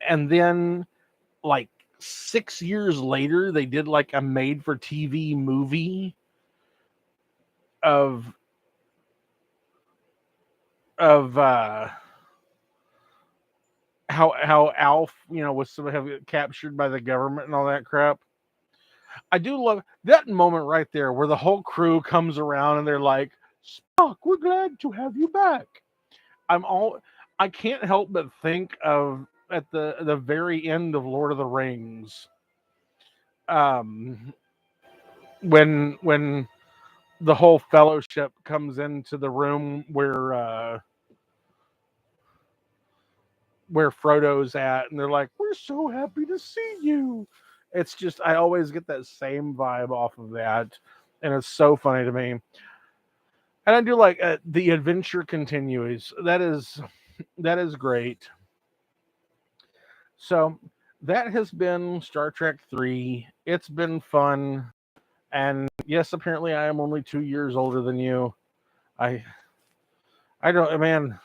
and then like 6 years later they did like a made-for-TV movie of how Alf, was somehow captured by the government and all that crap. I do love that moment right there where the whole crew comes around and they're like, Spock, we're glad to have you back. I can't help but think of at the very end of Lord of the Rings, when the whole fellowship comes into the room where Frodo's at, and they're like, "We're so happy to see you." It's just I always get that same vibe off of that, and it's so funny to me. And I do like the adventure continues. That is great. So that has been Star Trek 3. It's been fun. And yes, apparently I am only 2 years older than you. I don't, man,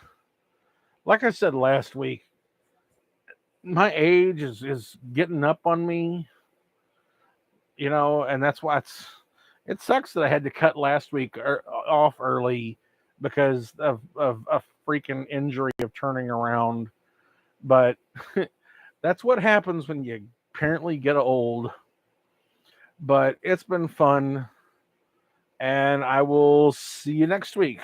like I said last week, my age is getting up on me, and that's why it sucks that I had to cut last week off early because of a freaking injury of turning around. But that's what happens when you apparently get old. But it's been fun, and I will see you next week.